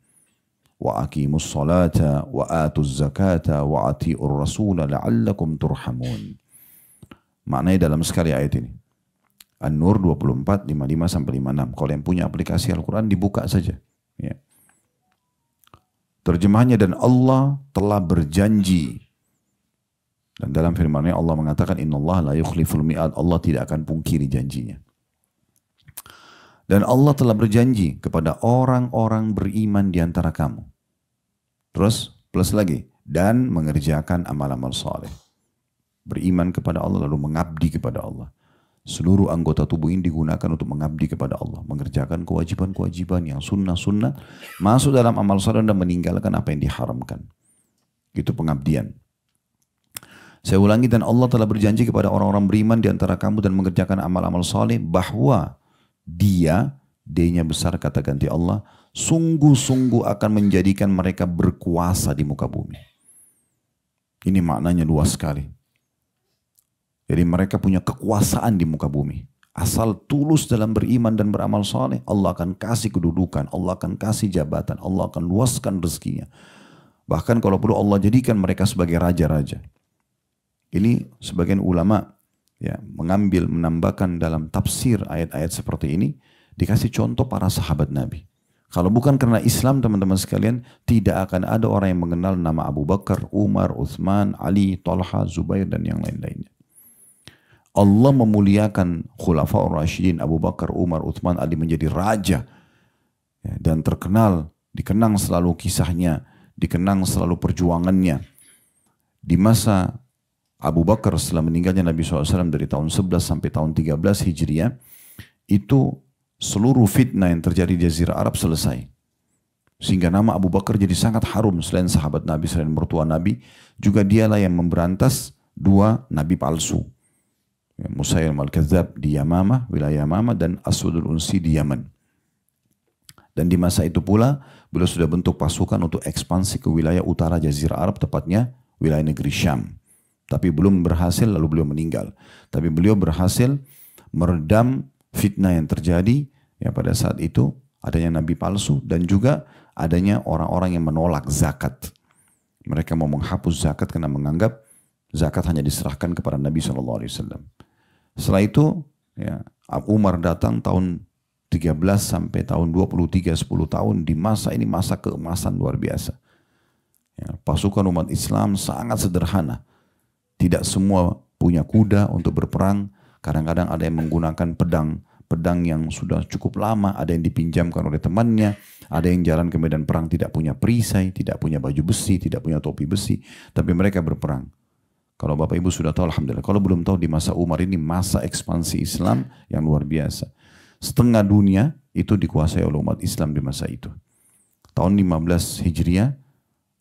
wa aqimus salata wa atuz zakata wa ati'ur rasula la'allakum turhamun. Maknanya dalam sekali ayat ini. An-Nur 24, 55 sampai 56. Kalau yang punya aplikasi Al-Quran dibuka saja. Ya. Terjemahannya, dan Allah telah berjanji. Dan dalam firman-Nya Allah mengatakan innallaha la yukhliful mi'ad. Allah tidak akan pungkiri janjinya. Dan Allah telah berjanji kepada orang-orang beriman di antara kamu. Terus plus lagi, dan mengerjakan amal-amal saleh. Beriman kepada Allah lalu mengabdi kepada Allah. Seluruh anggota tubuh ini digunakan untuk mengabdi kepada Allah, mengerjakan kewajiban-kewajiban yang sunnah-sunnah, masuk dalam amal saleh dan meninggalkan apa yang diharamkan. Itu pengabdian. Saya ulangi, dan Allah telah berjanji kepada orang-orang beriman di antara kamu dan mengerjakan amal-amal saleh bahwa Dia, D-nya besar kata ganti Allah, sungguh-sungguh akan menjadikan mereka berkuasa di muka bumi. Ini maknanya luas sekali. Jadi mereka punya kekuasaan di muka bumi. Asal tulus dalam beriman dan beramal saleh, Allah akan kasih kedudukan, Allah akan kasih jabatan, Allah akan luaskan rezekinya. Bahkan kalau perlu Allah jadikan mereka sebagai raja-raja. Ini sebagian ulama ya mengambil, menambahkan dalam tafsir ayat-ayat seperti ini, dikasih contoh para sahabat Nabi. Kalau bukan karena Islam teman-teman sekalian, tidak akan ada orang yang mengenal nama Abu Bakar, Umar, Uthman, Ali, Talha, Zubair dan yang lain-lainnya. Allah memuliakan Khulafaur Rasyidin Abu Bakar, Umar, Uthman, Ali menjadi raja ya, dan terkenal, dikenang selalu kisahnya, dikenang selalu perjuangannya. Di masa Abu Bakar setelah meninggalnya Nabi SAW dari tahun 11 sampai tahun 13 Hijriah, itu seluruh fitnah yang terjadi di Jazirah Arab selesai. Sehingga nama Abu Bakar jadi sangat harum, selain sahabat Nabi, selain mertua Nabi, juga dialah yang memberantas dua nabi palsu. Musaylim al-Kadzab di Yamamah, wilayah Yamamah, dan Aswadul Unsi di Yaman. Dan di masa itu pula, beliau sudah bentuk pasukan untuk ekspansi ke wilayah utara Jazirah Arab, tepatnya wilayah negeri Syam. Tapi belum berhasil, lalu beliau meninggal. Tapi beliau berhasil meredam fitnah yang terjadi ya pada saat itu, adanya nabi palsu, dan juga adanya orang-orang yang menolak zakat. Mereka mau menghapus zakat karena menganggap zakat hanya diserahkan kepada Nabi SAW. Setelah itu, ya, Umar datang tahun 13 sampai tahun 23, 10 tahun. Di masa ini masa keemasan luar biasa. Ya, pasukan umat Islam sangat sederhana. Tidak semua punya kuda untuk berperang. Kadang-kadang ada yang menggunakan pedang yang sudah cukup lama. Ada yang dipinjamkan oleh temannya. Ada yang jalan ke medan perang tidak punya perisai, tidak punya baju besi, tidak punya topi besi. Tapi mereka berperang. Kalau Bapak Ibu sudah tahu, alhamdulillah. Kalau belum tahu, di masa Umar ini masa ekspansi Islam yang luar biasa. Setengah dunia itu dikuasai oleh umat Islam di masa itu. Tahun 15 Hijriah,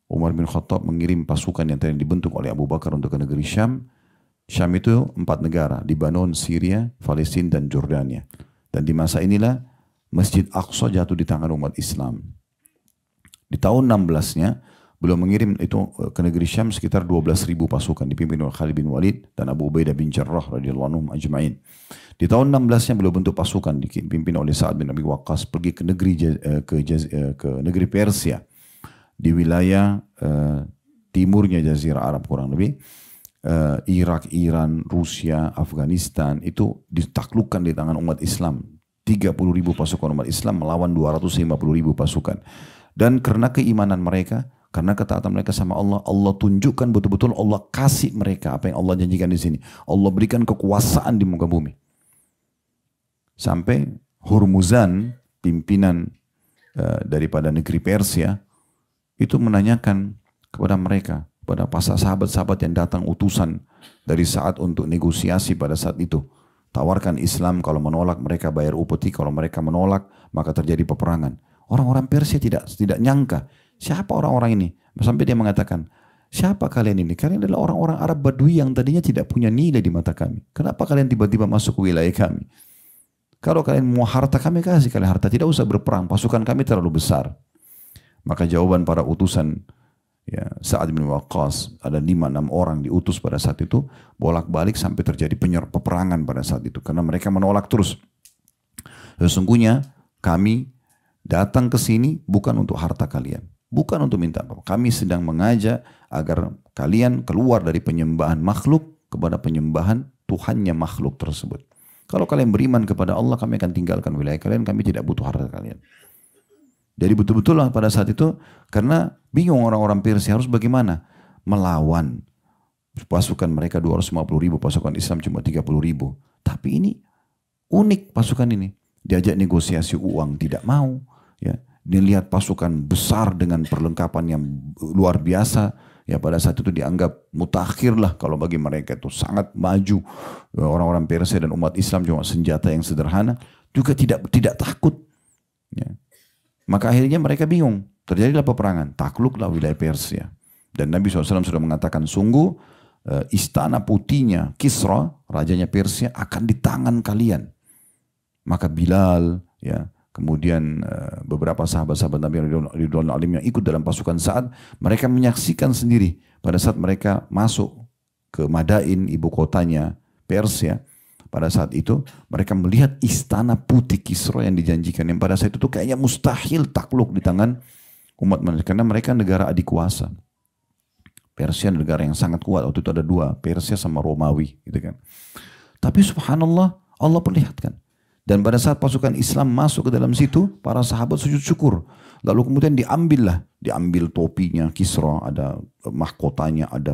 Umar bin Khattab mengirim pasukan yang tadi dibentuk oleh Abu Bakar untuk ke negeri Syam. Syam itu 4 negara, Lebanon, Syria, Palestina, dan Jordania. Dan di masa inilah Masjid Aqsa jatuh di tangan umat Islam. Di tahun 16-nya, beliau mengirim itu ke negeri Syam sekitar 12.000 pasukan dipimpin oleh Khalid bin Walid dan Abu Ubaidah bin Jarrah radhiyallahu anhum ajma'in. Di tahun 16-nya beliau bentuk pasukan dipimpin oleh Sa'ad bin Abi Waqqas pergi ke negeri Persia di wilayah timurnya Jazirah Arab kurang lebih. Irak, Iran, Rusia, Afghanistan itu ditaklukkan di tangan umat Islam. 30.000 pasukan umat Islam melawan 250.000 pasukan. Dan karena keimanan mereka, karena ketaatan mereka sama Allah, Allah tunjukkan betul-betul, Allah kasih mereka apa yang Allah janjikan di sini. Allah berikan kekuasaan di muka bumi. Sampai Hurmuzan, pimpinan daripada negeri Persia, itu menanyakan kepada mereka, pada pasal sahabat-sahabat yang datang utusan dari saat untuk negosiasi pada saat itu. Tawarkan Islam, kalau menolak mereka bayar upeti, kalau mereka menolak maka terjadi peperangan. Orang-orang Persia tidak nyangka siapa orang-orang ini. Sampai dia mengatakan, siapa kalian ini? Kalian adalah orang-orang Arab Badui yang tadinya tidak punya nilai di mata kami. Kenapa kalian tiba-tiba masuk ke wilayah kami? Kalau kalian mau harta, kami kasih kalian harta. Tidak usah berperang, pasukan kami terlalu besar. Maka jawaban para utusan, ya, Sa'ad bin Waqqas, ada 5-6 orang diutus pada saat itu, bolak-balik sampai terjadi peperangan pada saat itu. Karena mereka menolak terus. Sesungguhnya kami datang ke sini bukan untuk harta kalian. Bukan untuk minta apa. Kami sedang mengajak agar kalian keluar dari penyembahan makhluk kepada penyembahan Tuhannya makhluk tersebut. Kalau kalian beriman kepada Allah, kami akan tinggalkan wilayah kalian, kami tidak butuh harta kalian. Jadi betul-betul lah pada saat itu, karena bingung orang-orang Persia harus bagaimana melawan pasukan mereka 250.000, pasukan Islam cuma 30.000. Tapi ini unik pasukan ini. Diajak negosiasi uang, tidak mau. Ya. Dilihat pasukan besar dengan perlengkapan yang luar biasa. Ya pada saat itu dianggap mutakhir lah kalau bagi mereka itu sangat maju. Orang-orang Persia dan umat Islam cuma senjata yang sederhana. Juga tidak takut. Ya. Maka akhirnya mereka bingung. Terjadilah peperangan. Takluklah wilayah Persia. Dan Nabi SAW sudah mengatakan sungguh istana putihnya Kisra, rajanya Persia akan di tangan kalian. Maka Bilal, ya, kemudian beberapa sahabat-sahabat Nabi Ridwan Alim yang ikut dalam pasukan Sa'ad, mereka menyaksikan sendiri pada saat mereka masuk ke Madain, ibu kotanya Persia. Pada saat itu mereka melihat istana putih Kisra yang dijanjikan, yang pada saat itu kayaknya mustahil takluk di tangan umat mereka karena mereka negara adik kuasa. Persia negara yang sangat kuat, waktu itu ada 2, Persia sama Romawi gitu kan. Tapi subhanallah Allah perlihatkan. Dan pada saat pasukan Islam masuk ke dalam situ, para sahabat sujud syukur. Lalu kemudian diambil topinya Kisra, ada mahkotanya, ada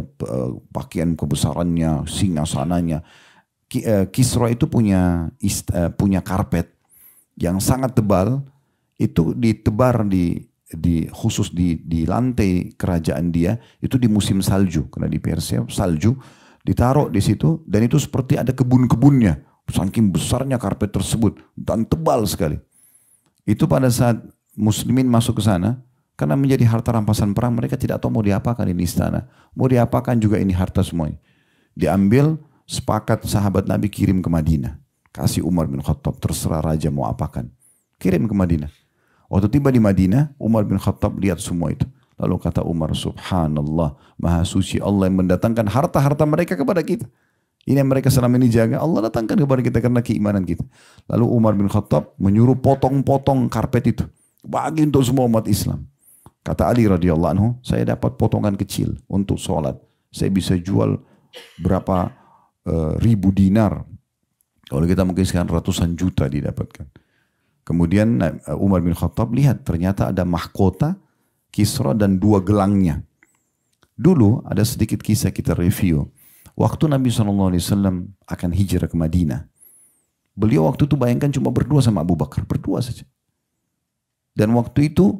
pakaian kebesarannya, singgasananya. Kisra itu punya karpet yang sangat tebal, itu ditebar khusus di lantai kerajaan dia, itu di musim salju, karena di Persia salju, ditaruh di situ, dan itu seperti ada kebun-kebunnya. Saking besarnya karpet tersebut dan tebal sekali. Itu pada saat muslimin masuk ke sana, karena menjadi harta rampasan perang, mereka tidak tahu mau diapakan ini istana. Mau diapakan juga ini harta semuanya. Diambil, sepakat sahabat Nabi kirim ke Madinah. Kasih Umar bin Khattab, terserah raja mau apakan. Kirim ke Madinah. Waktu tiba di Madinah, Umar bin Khattab lihat semua itu. Lalu kata Umar, subhanallah, maha suci Allah yang mendatangkan harta-harta mereka kepada kita. Ini yang mereka selama ini jaga, Allah datangkan kepada kita karena keimanan kita. Lalu Umar bin Khattab menyuruh potong-potong karpet itu. Bagi untuk semua umat Islam. Kata Ali radhiyallahu anhu, saya dapat potongan kecil untuk sholat. Saya bisa jual berapa ribu dinar. Kalau kita mungkin sekarang ratusan juta didapatkan. Kemudian Umar bin Khattab lihat ternyata ada mahkota Kisra dan 2 gelangnya. Dulu ada sedikit kisah kita review. Waktu Nabi SAW akan hijrah ke Madinah. Beliau waktu itu bayangkan cuma berdua sama Abu Bakar. Berdua saja. Dan waktu itu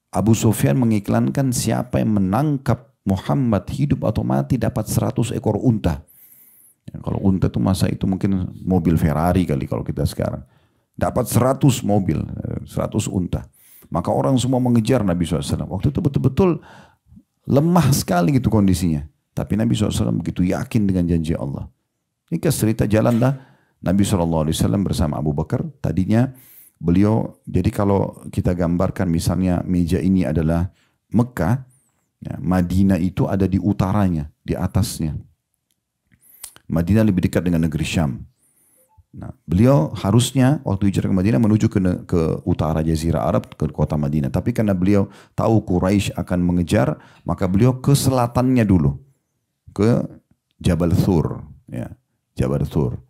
Abu Sufyan mengiklankan siapa yang menangkap Muhammad hidup atau mati dapat 100 ekor unta. Ya, kalau unta itu masa itu mungkin mobil Ferrari kali kalau kita sekarang. Dapat 100 mobil, 100 unta. Maka orang semua mengejar Nabi SAW. Waktu itu betul-betul lemah sekali gitu kondisinya. Tapi Nabi SAW begitu yakin dengan janji Allah. Ini cerita jalanlah Nabi SAW bersama Abu Bakar. Tadinya beliau, jadi kalau kita gambarkan misalnya meja ini adalah Mekah, ya, Madinah itu ada di utaranya, di atasnya. Madinah lebih dekat dengan negeri Syam. Nah, beliau harusnya waktu hijrah ke Madinah menuju ke utara Jazirah Arab, ke kota Madinah. Tapi karena beliau tahu Quraisy akan mengejar, maka beliau ke selatannya dulu. Ke Jabal Thur, ya, Jabal Thur.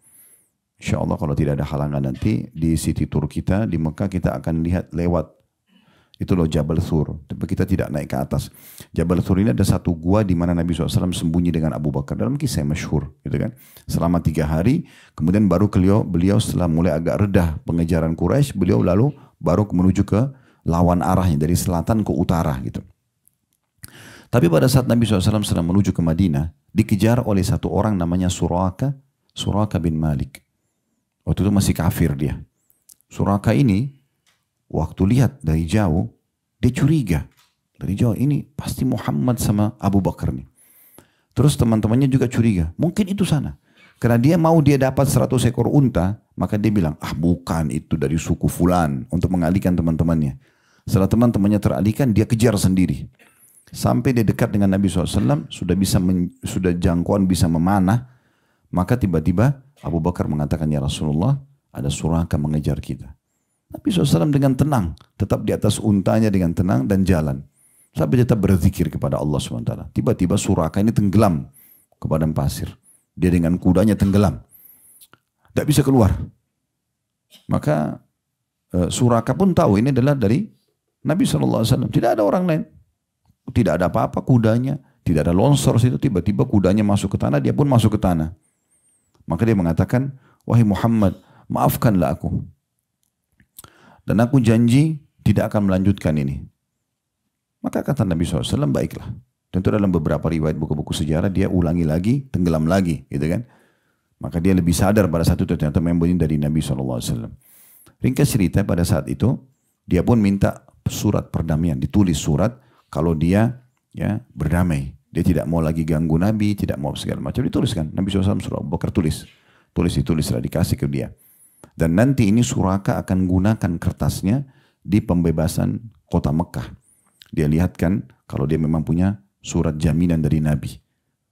Insya Allah kalau tidak ada halangan nanti di city tour kita di Mekah kita akan lihat lewat itu loh Jabal Thur. Tapi kita tidak naik ke atas. Jabal Thur ini ada satu gua di mana Nabi SAW sembunyi dengan Abu Bakar dalam kisah masyhur, gitu kan? Selama 3 hari, kemudian baru beliau setelah mulai agak redah pengejaran Quraisy, beliau lalu baru menuju ke lawan arahnya dari selatan ke utara, gitu. Tapi pada saat Nabi SAW sedang menuju ke Madinah, dikejar oleh satu orang namanya Suraka bin Malik. Waktu itu masih kafir dia. Suraka ini, waktu lihat dari jauh, dia curiga. Dari jauh, ini pasti Muhammad sama Abu Bakar nih. Terus teman-temannya juga curiga, mungkin itu sana. Karena dia dapat 100 ekor unta, maka dia bilang, ah bukan, itu dari suku fulan, untuk mengalihkan teman-temannya. Setelah teman-temannya teralihkan, dia kejar sendiri. Sampai dia dekat dengan Nabi SAW, sudah jangkauan bisa memanah, maka tiba-tiba Abu Bakar mengatakan, ya Rasulullah, ada Suraka mengejar kita. Nabi SAW dengan tenang, tetap di atas untanya dengan tenang dan jalan. Sampai tetap berzikir kepada Allah SWT. Tiba-tiba Suraka ini tenggelam ke padang pasir. Dia dengan kudanya tenggelam. Tidak bisa keluar. Maka Suraka pun tahu ini adalah dari Nabi SAW. Tidak ada orang lain. Tidak ada apa-apa kudanya. Tidak ada longsor situ. Tiba-tiba kudanya masuk ke tanah. Dia pun masuk ke tanah. Maka dia mengatakan, wahai Muhammad, maafkanlah aku. Dan aku janji tidak akan melanjutkan ini. Maka kata Nabi SAW, baiklah. Tentu dalam beberapa riwayat buku-buku sejarah dia ulangi lagi, tenggelam lagi, gitu kan? Maka dia lebih sadar pada saat itu ternyata memang dari Nabi SAW. Ringkas cerita pada saat itu dia pun minta surat perdamaian, ditulis surat kalau dia ya berdamai, dia tidak mau lagi ganggu Nabi, tidak mau segala macam, dituliskan. Nabi SAW suruh Abu Bakar ditulis lah, dikasih ke dia. Dan nanti ini Suraka akan gunakan kertasnya di pembebasan kota Mekah. Dia lihatkan kalau dia memang punya surat jaminan dari Nabi.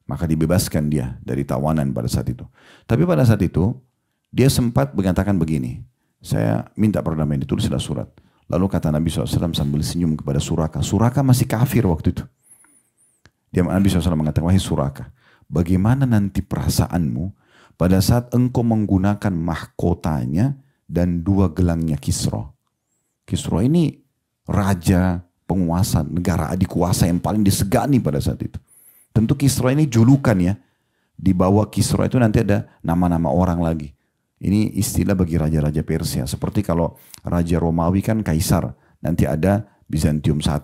Maka dibebaskan dia dari tawanan pada saat itu. Tapi pada saat itu, dia sempat mengatakan begini. Saya minta perdamaian, ditulislah surat. Lalu kata Nabi SAW sambil senyum kepada Suraka. Suraka masih kafir waktu itu. Nabi SAW mengatakan, wahai Suraka, bagaimana nanti perasaanmu pada saat engkau menggunakan mahkotanya dan 2 gelangnya Kisra. Kisra ini raja, penguasa, negara adik kuasa yang paling disegani pada saat itu. Tentu Kisra ini julukan ya. Di bawah Kisra itu nanti ada nama-nama orang lagi. Ini istilah bagi raja-raja Persia. Seperti kalau Raja Romawi kan Kaisar. Nanti ada Bizantium I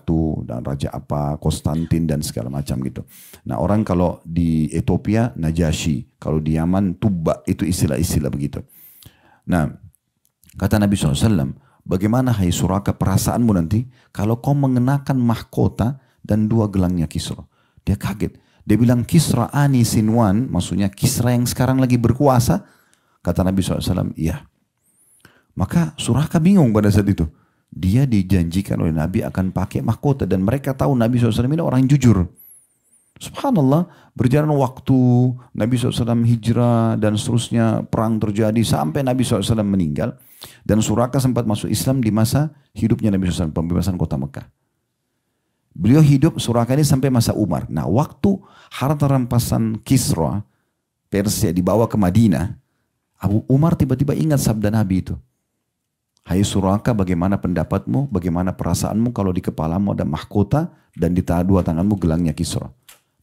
dan Raja apa, Konstantin dan segala macam gitu. Nah orang kalau di Ethiopia Najasyi. Kalau di Yaman Tubba, itu istilah-istilah begitu. Nah kata Nabi SAW, bagaimana hai Suraka perasaanmu nanti kalau kau mengenakan mahkota dan 2 gelangnya Kisra. Dia kaget. Dia bilang Kisra Ani Sinwan, maksudnya Kisra yang sekarang lagi berkuasa. Kata Nabi SAW, iya. Maka Suraka bingung pada saat itu. Dia dijanjikan oleh Nabi akan pakai mahkota dan mereka tahu Nabi SAW ini orang yang jujur. Subhanallah, berjalan waktu Nabi SAW hijrah dan seterusnya, perang terjadi sampai Nabi SAW meninggal. Dan Suraka sempat masuk Islam di masa hidupnya Nabi SAW, pembebasan kota Mekah. Beliau hidup Suraka ini sampai masa Umar. Nah waktu harta rampasan Kisra, Persia dibawa ke Madinah, Abu Umar tiba-tiba ingat sabda Nabi itu. Hai Suraka, bagaimana pendapatmu, bagaimana perasaanmu kalau di kepalamu ada mahkota dan di 2 tanganmu gelangnya Kisra.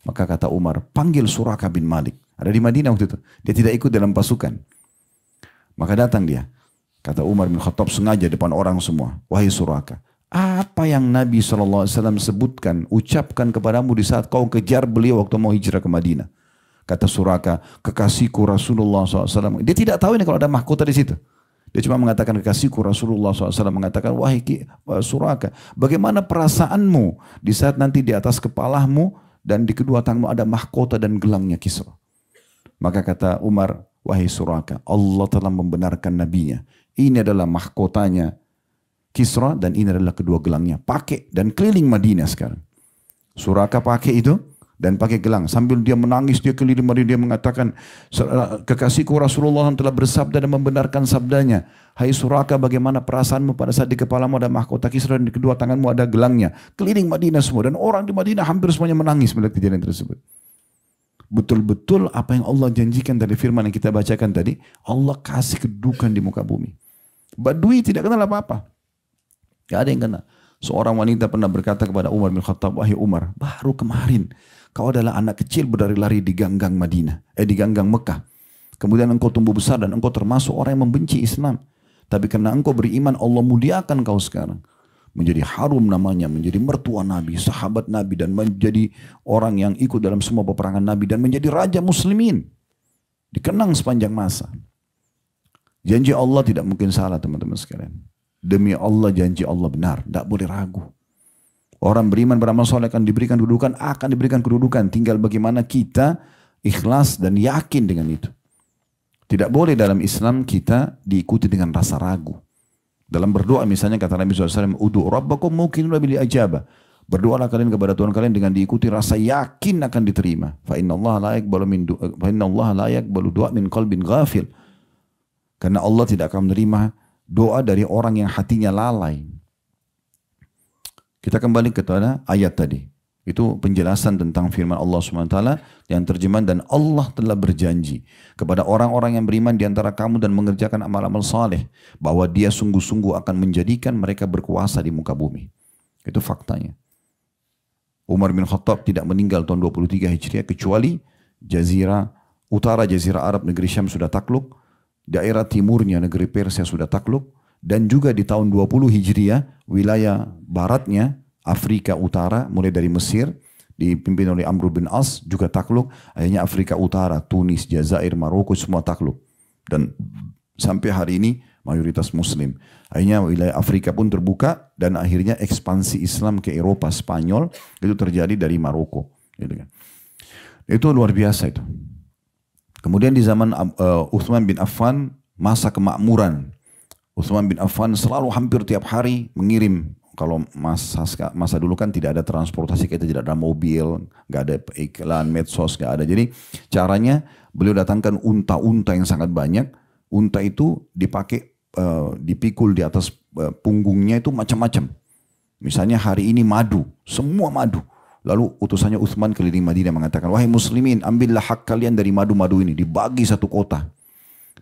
Maka kata Umar, panggil Suraka bin Malik. Ada di Madinah waktu itu. Dia tidak ikut dalam pasukan. Maka datang dia. Kata Umar bin Khattab sengaja depan orang semua. Wahai Suraka, apa yang Nabi SAW sebutkan, ucapkan kepadamu di saat kau kejar beliau waktu mau hijrah ke Madinah. Kata Suraka, kekasihku Rasulullah SAW. Dia tidak tahu ini kalau ada mahkota di situ. Dia cuma mengatakan kekasihku Rasulullah SAW mengatakan, wahai Suraka, bagaimana perasaanmu di saat nanti di atas kepalamu dan di kedua tanganmu ada mahkota dan gelangnya Kisra. Maka kata Umar, wahai Suraka, Allah telah membenarkan nabinya. Ini adalah mahkotanya Kisra dan ini adalah kedua gelangnya. Pakai dan keliling Madinah sekarang. Suraka pakai itu dan pakai gelang. Sambil dia menangis, dia keliling Madinah, dia mengatakan, kekasihku Rasulullah telah bersabda dan membenarkan sabdanya. Hai Suraka, bagaimana perasaanmu pada saat di kepalamu ada mahkota Kisra dan di kedua tanganmu ada gelangnya. Keliling Madinah semua. Dan orang di Madinah hampir semuanya menangis melihat kejadian tersebut. Betul-betul apa yang Allah janjikan dari firman yang kita bacakan tadi, Allah kasih kedudukan di muka bumi. Badui tidak kenal apa-apa. Gak ada yang kenal. Seorang wanita pernah berkata kepada Umar bin Khattab, wahai Umar, baru kemarin kau adalah anak kecil berlari-lari di ganggang di ganggang Mekah. Kemudian engkau tumbuh besar dan engkau termasuk orang yang membenci Islam. Tapi karena engkau beriman, Allah muliakan kau sekarang. Menjadi harum namanya, menjadi mertua Nabi, sahabat Nabi, dan menjadi orang yang ikut dalam semua peperangan Nabi, dan menjadi raja muslimin. Dikenang sepanjang masa. Janji Allah tidak mungkin salah teman-teman sekalian. Demi Allah janji Allah benar, tidak boleh ragu. Orang beriman beramal soleh akan diberikan kedudukan, akan diberikan kedudukan. Tinggal bagaimana kita ikhlas dan yakin dengan itu. Tidak boleh dalam Islam kita diikuti dengan rasa ragu. Dalam berdoa misalnya kata Nabi SAW, Udu rabbakum mungkin bil ajabah. Berdoalah kalian kepada Tuhan kalian dengan diikuti rasa yakin akan diterima. Fa inna Allah la yaqbalu du'a min qalbin ghafil. Karena Allah tidak akan menerima doa dari orang yang hatinya lalai. Kita kembali ke ayat tadi. Itu penjelasan tentang firman Allah SWT yang terjemahan, dan Allah telah berjanji kepada orang-orang yang beriman di antara kamu dan mengerjakan amal-amal saleh bahwa Dia sungguh-sungguh akan menjadikan mereka berkuasa di muka bumi. Itu faktanya. Umar bin Khattab tidak meninggal tahun 23 Hijriah kecuali utara Jazirah Arab negeri Syam sudah takluk, daerah timurnya negeri Persia sudah takluk, dan juga di tahun 20 Hijriah wilayah baratnya Afrika Utara mulai dari Mesir dipimpin oleh Amr bin As juga takluk. Akhirnya Afrika Utara, Tunis, Jazair, Maroko semua takluk. Dan sampai hari ini mayoritas Muslim. Akhirnya wilayah Afrika pun terbuka dan akhirnya ekspansi Islam ke Eropa, Spanyol itu terjadi dari Maroko. Gitu kan. Itu luar biasa itu. Kemudian di zaman Uthman bin Affan masa kemakmuran. Uthman bin Affan selalu hampir tiap hari mengirim. Kalau masa dulu kan tidak ada transportasi, kita tidak ada mobil, nggak ada iklan, medsos, nggak ada. Jadi caranya beliau datangkan unta-unta yang sangat banyak. Unta itu dipakai, dipikul di atas punggungnya itu macam-macam. Misalnya hari ini madu, semua madu. Lalu utusannya Uthman keliling Madinah mengatakan, wahai muslimin, ambillah hak kalian dari madu-madu ini, dibagi satu kota.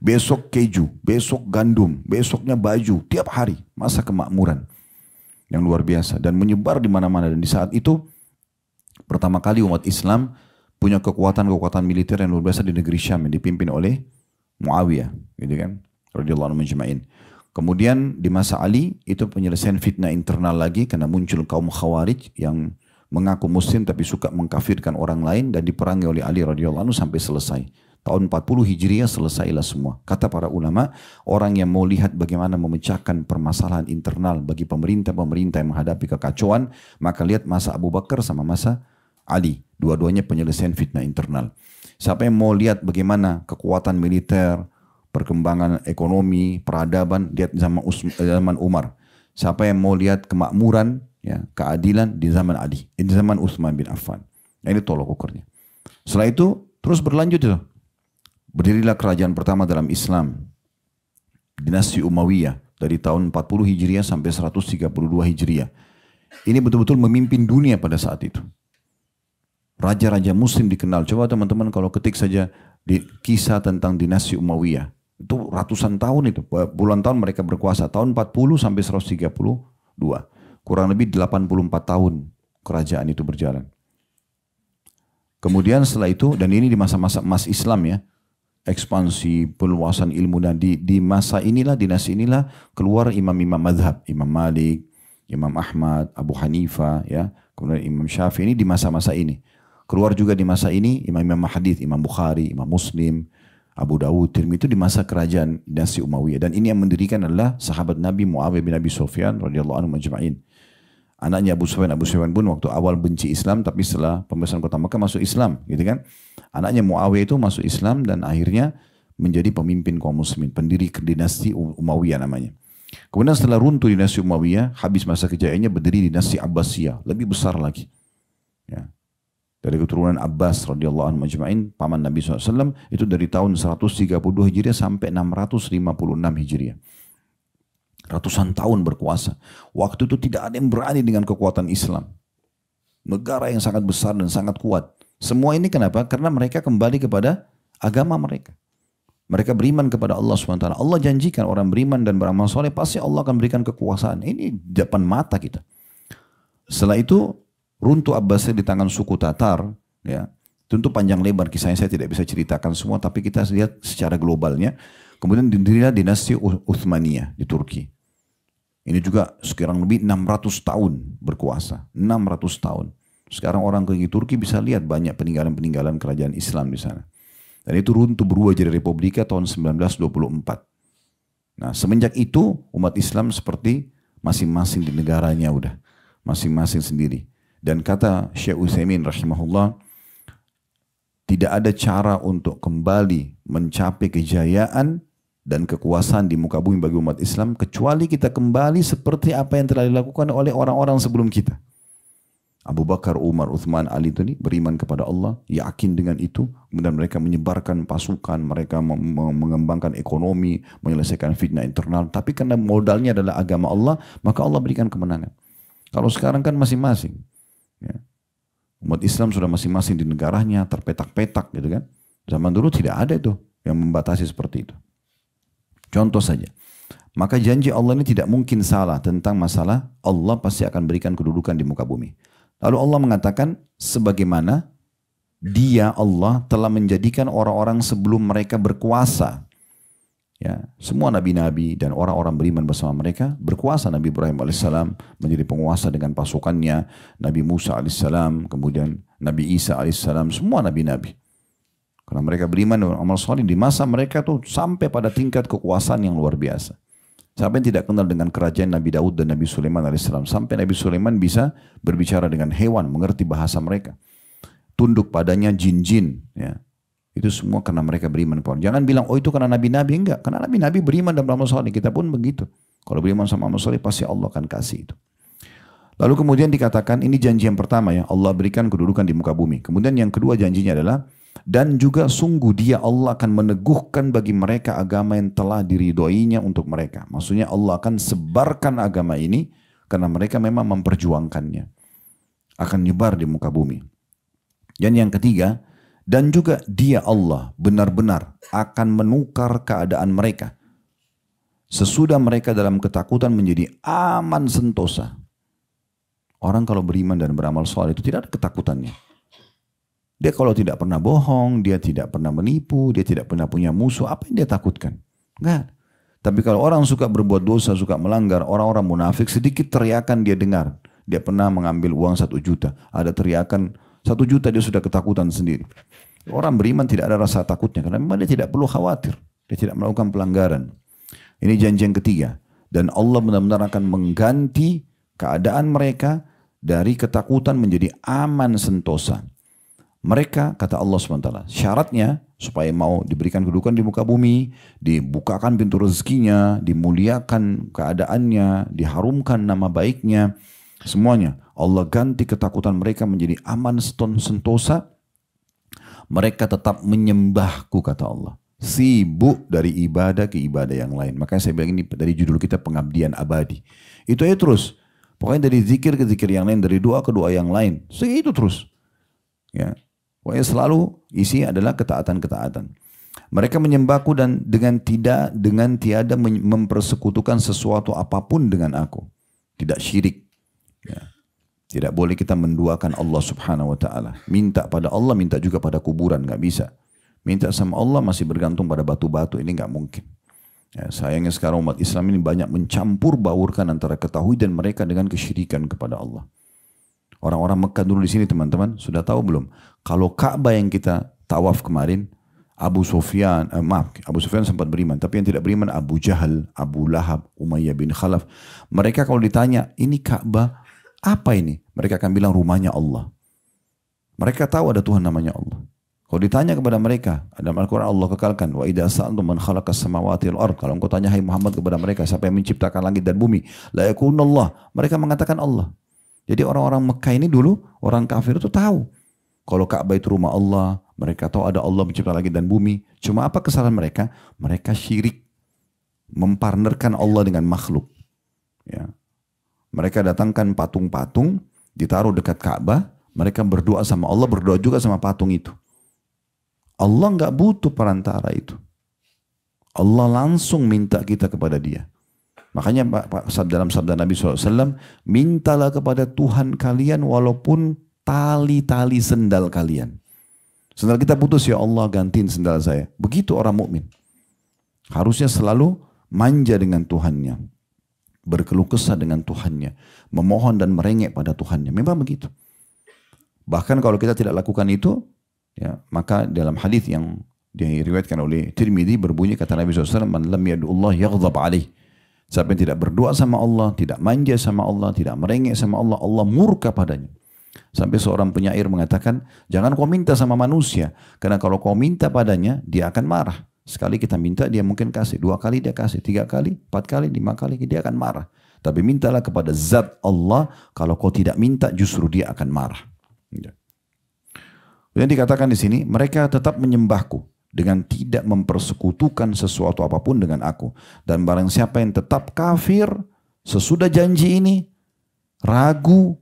Besok keju, besok gandum, besoknya baju, tiap hari masa kemakmuran. Yang luar biasa dan menyebar di mana-mana. Dan di saat itu pertama kali umat Islam punya kekuatan militer yang luar biasa di negeri Syam yang dipimpin oleh Muawiyah, gitu kan, radhiyallahu anhu majma'in. Kemudian di masa Ali itu penyelesaian fitnah internal lagi karena muncul kaum Khawarij yang mengaku muslim tapi suka mengkafirkan orang lain, dan diperangi oleh Ali radhiyallahu anhu sampai selesai. Tahun 40 Hijriah selesailah semua. Kata para ulama, orang yang mau lihat bagaimana memecahkan permasalahan internal bagi pemerintah-pemerintah yang menghadapi kekacauan, maka lihat masa Abu Bakar sama masa Ali. Dua-duanya penyelesaian fitnah internal. Siapa yang mau lihat bagaimana kekuatan militer, perkembangan ekonomi, peradaban, lihat zaman Umar. Siapa yang mau lihat kemakmuran, ya, keadilan di zaman Ali, di zaman Utsman bin Affan. Nah, ini tolok ukurnya. Setelah itu terus berlanjut itu. Berdirilah kerajaan pertama dalam Islam, dinasti Umayyah dari tahun 40 Hijriah sampai 132 Hijriah. Ini betul-betul memimpin dunia pada saat itu. Raja-raja muslim dikenal. Coba teman-teman kalau ketik saja di kisah tentang dinasti Umayyah. Itu ratusan tahun itu, puluhan tahun mereka berkuasa. Tahun 40 sampai 132. Kurang lebih 84 tahun kerajaan itu berjalan. Kemudian setelah itu, dan ini di masa-masa emas Islam ya, ekspansi peluasan ilmu, dan di masa inilah, dinasti inilah keluar imam-imam madhab, Imam Malik, Imam Ahmad, Abu Hanifah, ya, kemudian Imam Syafi'i. Ini di masa-masa ini. Keluar juga di masa ini imam-imam hadis, Imam Bukhari, Imam Muslim, Abu Dawud, Tirmidzi, itu di masa kerajaan dinasti Umayyah. Dan ini yang mendirikan adalah sahabat Nabi Muawiyah bin Abi Sufyan radhiyallahu anhu majma'in. Anaknya Abu Sufyan pun waktu awal benci Islam, tapi setelah pembebasan kota Makkah masuk Islam, gitu kan. Anaknya Muawiyah itu masuk Islam dan akhirnya menjadi pemimpin kaum muslimin, pendiri dinasti Umayyah namanya. Kemudian setelah runtuh dinasti Umayyah, habis masa kejayaannya, berdiri dinasti Abbasiyah, lebih besar lagi. Ya. Dari keturunan Abbas radhiyallahu anhu majma'in, paman Nabi SAW, itu dari tahun 132 Hijriah sampai 656 Hijriah. Ratusan tahun berkuasa. Waktu itu tidak ada yang berani dengan kekuatan Islam. Negara yang sangat besar dan sangat kuat. Semua ini kenapa? Karena mereka kembali kepada agama mereka. Mereka beriman kepada Allah SWT. Allah janjikan orang beriman dan beramal soleh, pasti Allah akan berikan kekuasaan. Ini depan mata kita. Setelah itu, runtuh Abbasiyah di tangan suku Tatar. Ya, tentu panjang lebar kisahnya, saya tidak bisa ceritakan semua, tapi kita lihat secara globalnya. Kemudian didirilah dinasti Uthmaniyah di Turki. Ini juga sekarang lebih 600 tahun berkuasa. 600 tahun. Sekarang orang ke Turki bisa lihat banyak peninggalan-peninggalan kerajaan Islam di sana. Dan itu runtuh berubah jadi Republika tahun 1924. Nah, semenjak itu umat Islam seperti masing-masing di negaranya udah. masing-masing sendiri. Dan kata Syekh Utsaimin rahimahullah, tidak ada cara untuk kembali mencapai kejayaan dan kekuasaan di muka bumi bagi umat Islam kecuali kita kembali seperti apa yang telah dilakukan oleh orang-orang sebelum kita. Abu Bakar, Umar, Uthman, Ali itu beriman kepada Allah, yakin dengan itu, kemudian mereka menyebarkan pasukan, mereka mengembangkan ekonomi, menyelesaikan fitnah internal, tapi karena modalnya adalah agama Allah, maka Allah berikan kemenangan. Kalau sekarang kan masing-masing. Ya. Umat Islam sudah masing-masing di negaranya, terpetak-petak gitu kan. Zaman dulu tidak ada itu yang membatasi seperti itu. Contoh saja. Maka janji Allah ini tidak mungkin salah tentang masalah Allah pasti akan berikan kedudukan di muka bumi. Lalu Allah mengatakan sebagaimana Dia Allah telah menjadikan orang-orang sebelum mereka berkuasa. Ya, semua nabi-nabi dan orang-orang beriman bersama mereka berkuasa. Nabi Ibrahim alaihissalam menjadi penguasa dengan pasukannya, Nabi Musa alaihissalam, kemudian Nabi Isa alaihissalam, semua nabi-nabi. Karena mereka beriman dan amal saleh di masa mereka tuh sampai pada tingkat kekuasaan yang luar biasa. Siapa yang tidak kenal dengan kerajaan Nabi Daud dan Nabi Sulaiman alaihissalam, sampai Nabi Sulaiman bisa berbicara dengan hewan, mengerti bahasa mereka, tunduk padanya jin-jin, ya. Itu semua karena mereka beriman. Jangan bilang, oh itu karena nabi-nabi. Enggak, karena nabi-nabi beriman dan beramal saleh. Kita pun begitu. Kalau beriman sama amal saleh, pasti Allah akan kasih itu. Lalu kemudian dikatakan, ini janji yang pertama ya, Allah berikan kedudukan di muka bumi. Kemudian yang kedua janjinya adalah, dan juga sungguh Dia Allah akan meneguhkan bagi mereka agama yang telah diridhoinya untuk mereka. Maksudnya Allah akan sebarkan agama ini karena mereka memang memperjuangkannya. Akan nyebar di muka bumi. Dan yang ketiga, dan juga Dia Allah benar-benar akan menukar keadaan mereka. Sesudah mereka dalam ketakutan menjadi aman sentosa. Orang kalau beriman dan beramal saleh itu tidak ada ketakutannya. Dia kalau tidak pernah bohong, dia tidak pernah menipu, dia tidak pernah punya musuh, apa yang dia takutkan? Enggak. Tapi kalau orang suka berbuat dosa, suka melanggar, orang-orang munafik, sedikit teriakan dia dengar. Dia pernah mengambil uang 1 juta. Ada teriakan 1 juta, dia sudah ketakutan sendiri. Orang beriman tidak ada rasa takutnya, karena memang dia tidak perlu khawatir. Dia tidak melakukan pelanggaran. Ini janji yang ketiga. Dan Allah benar-benar akan mengganti keadaan mereka dari ketakutan menjadi aman sentosa. Mereka, kata Allah SWT, syaratnya supaya mau diberikan kedudukan di muka bumi, dibukakan pintu rezekinya, dimuliakan keadaannya, diharumkan nama baiknya, semuanya. Allah ganti ketakutan mereka menjadi aman sentosa. Mereka tetap menyembahku, kata Allah. Sibuk dari ibadah ke ibadah yang lain. Makanya saya bilang ini dari judul kita pengabdian abadi. Itu aja terus. Pokoknya dari zikir ke zikir yang lain, dari doa ke doa yang lain. Itu terus. Ya. Pokoknya selalu isi adalah ketaatan-ketaatan. Mereka menyembahku dan dengan tiada mempersekutukan sesuatu apapun dengan aku. Tidak syirik. Ya. Tidak boleh kita menduakan Allah subhanahu wa ta'ala. Minta pada Allah, minta juga pada kuburan. Nggak bisa. Minta sama Allah masih bergantung pada batu-batu. Ini nggak mungkin. Ya, sayangnya sekarang umat Islam ini banyak mencampur baurkan antara ketauhidan mereka dengan kesyirikan kepada Allah. Orang-orang Mekah dulu di sini teman-teman sudah tahu belum? Kalau Ka'bah yang kita tawaf kemarin, Abu Sufyan sempat beriman. Tapi yang tidak beriman Abu Jahal, Abu Lahab, Umayyah bin Khalaf. Mereka kalau ditanya, ini Ka'bah apa ini? Mereka akan bilang rumahnya Allah. Mereka tahu ada Tuhan namanya Allah. Kalau ditanya kepada mereka, dalam Al-Quran Allah kekalkan, wa idza sa'altum man khalaqas samawati wal ard. Kalau engkau tanya hai Muhammad kepada mereka, siapa yang menciptakan langit dan bumi? La yakunullah. Mereka mengatakan Allah. Jadi orang-orang Mekah ini dulu, orang kafir itu tahu. Kalau Ka'bah itu rumah Allah, mereka tahu ada Allah mencipta langit dan bumi. Cuma apa kesalahan mereka? Mereka syirik. Mempartnerkan Allah dengan makhluk. Ya. Mereka datangkan patung-patung, ditaruh dekat Ka'bah, mereka berdoa sama Allah, berdoa juga sama patung itu. Allah nggak butuh perantara itu. Allah langsung minta kita kepada Dia. Makanya dalam sabda Nabi SAW, mintalah kepada Tuhan kalian walaupun tali-tali sendal kalian. Sendal kita putus, ya Allah gantiin sendal saya. Begitu orang mukmin. Harusnya selalu manja dengan Tuhannya. Berkeluh kesah dengan Tuhannya. Memohon dan merengek pada Tuhannya. Memang begitu. Bahkan kalau kita tidak lakukan itu, ya, maka dalam hadis yang diriwayatkan oleh Tirmidzi berbunyi kata Nabi SAW, man lam yad'ullah yaghdab alaih. Siapa yang tidak berdoa sama Allah, tidak manja sama Allah, tidak merengek sama Allah, Allah murka padanya. Sampai seorang penyair mengatakan, jangan kau minta sama manusia. Karena kalau kau minta padanya, dia akan marah. Sekali kita minta, dia mungkin kasih. 2 kali dia kasih, 3 kali, 4 kali, 5 kali, dia akan marah. Tapi mintalah kepada zat Allah, kalau kau tidak minta, justru dia akan marah. Yang dikatakan di sini, mereka tetap menyembahku dengan tidak mempersekutukan sesuatu apapun dengan aku. Dan barang siapa yang tetap kafir, sesudah janji ini, ragu,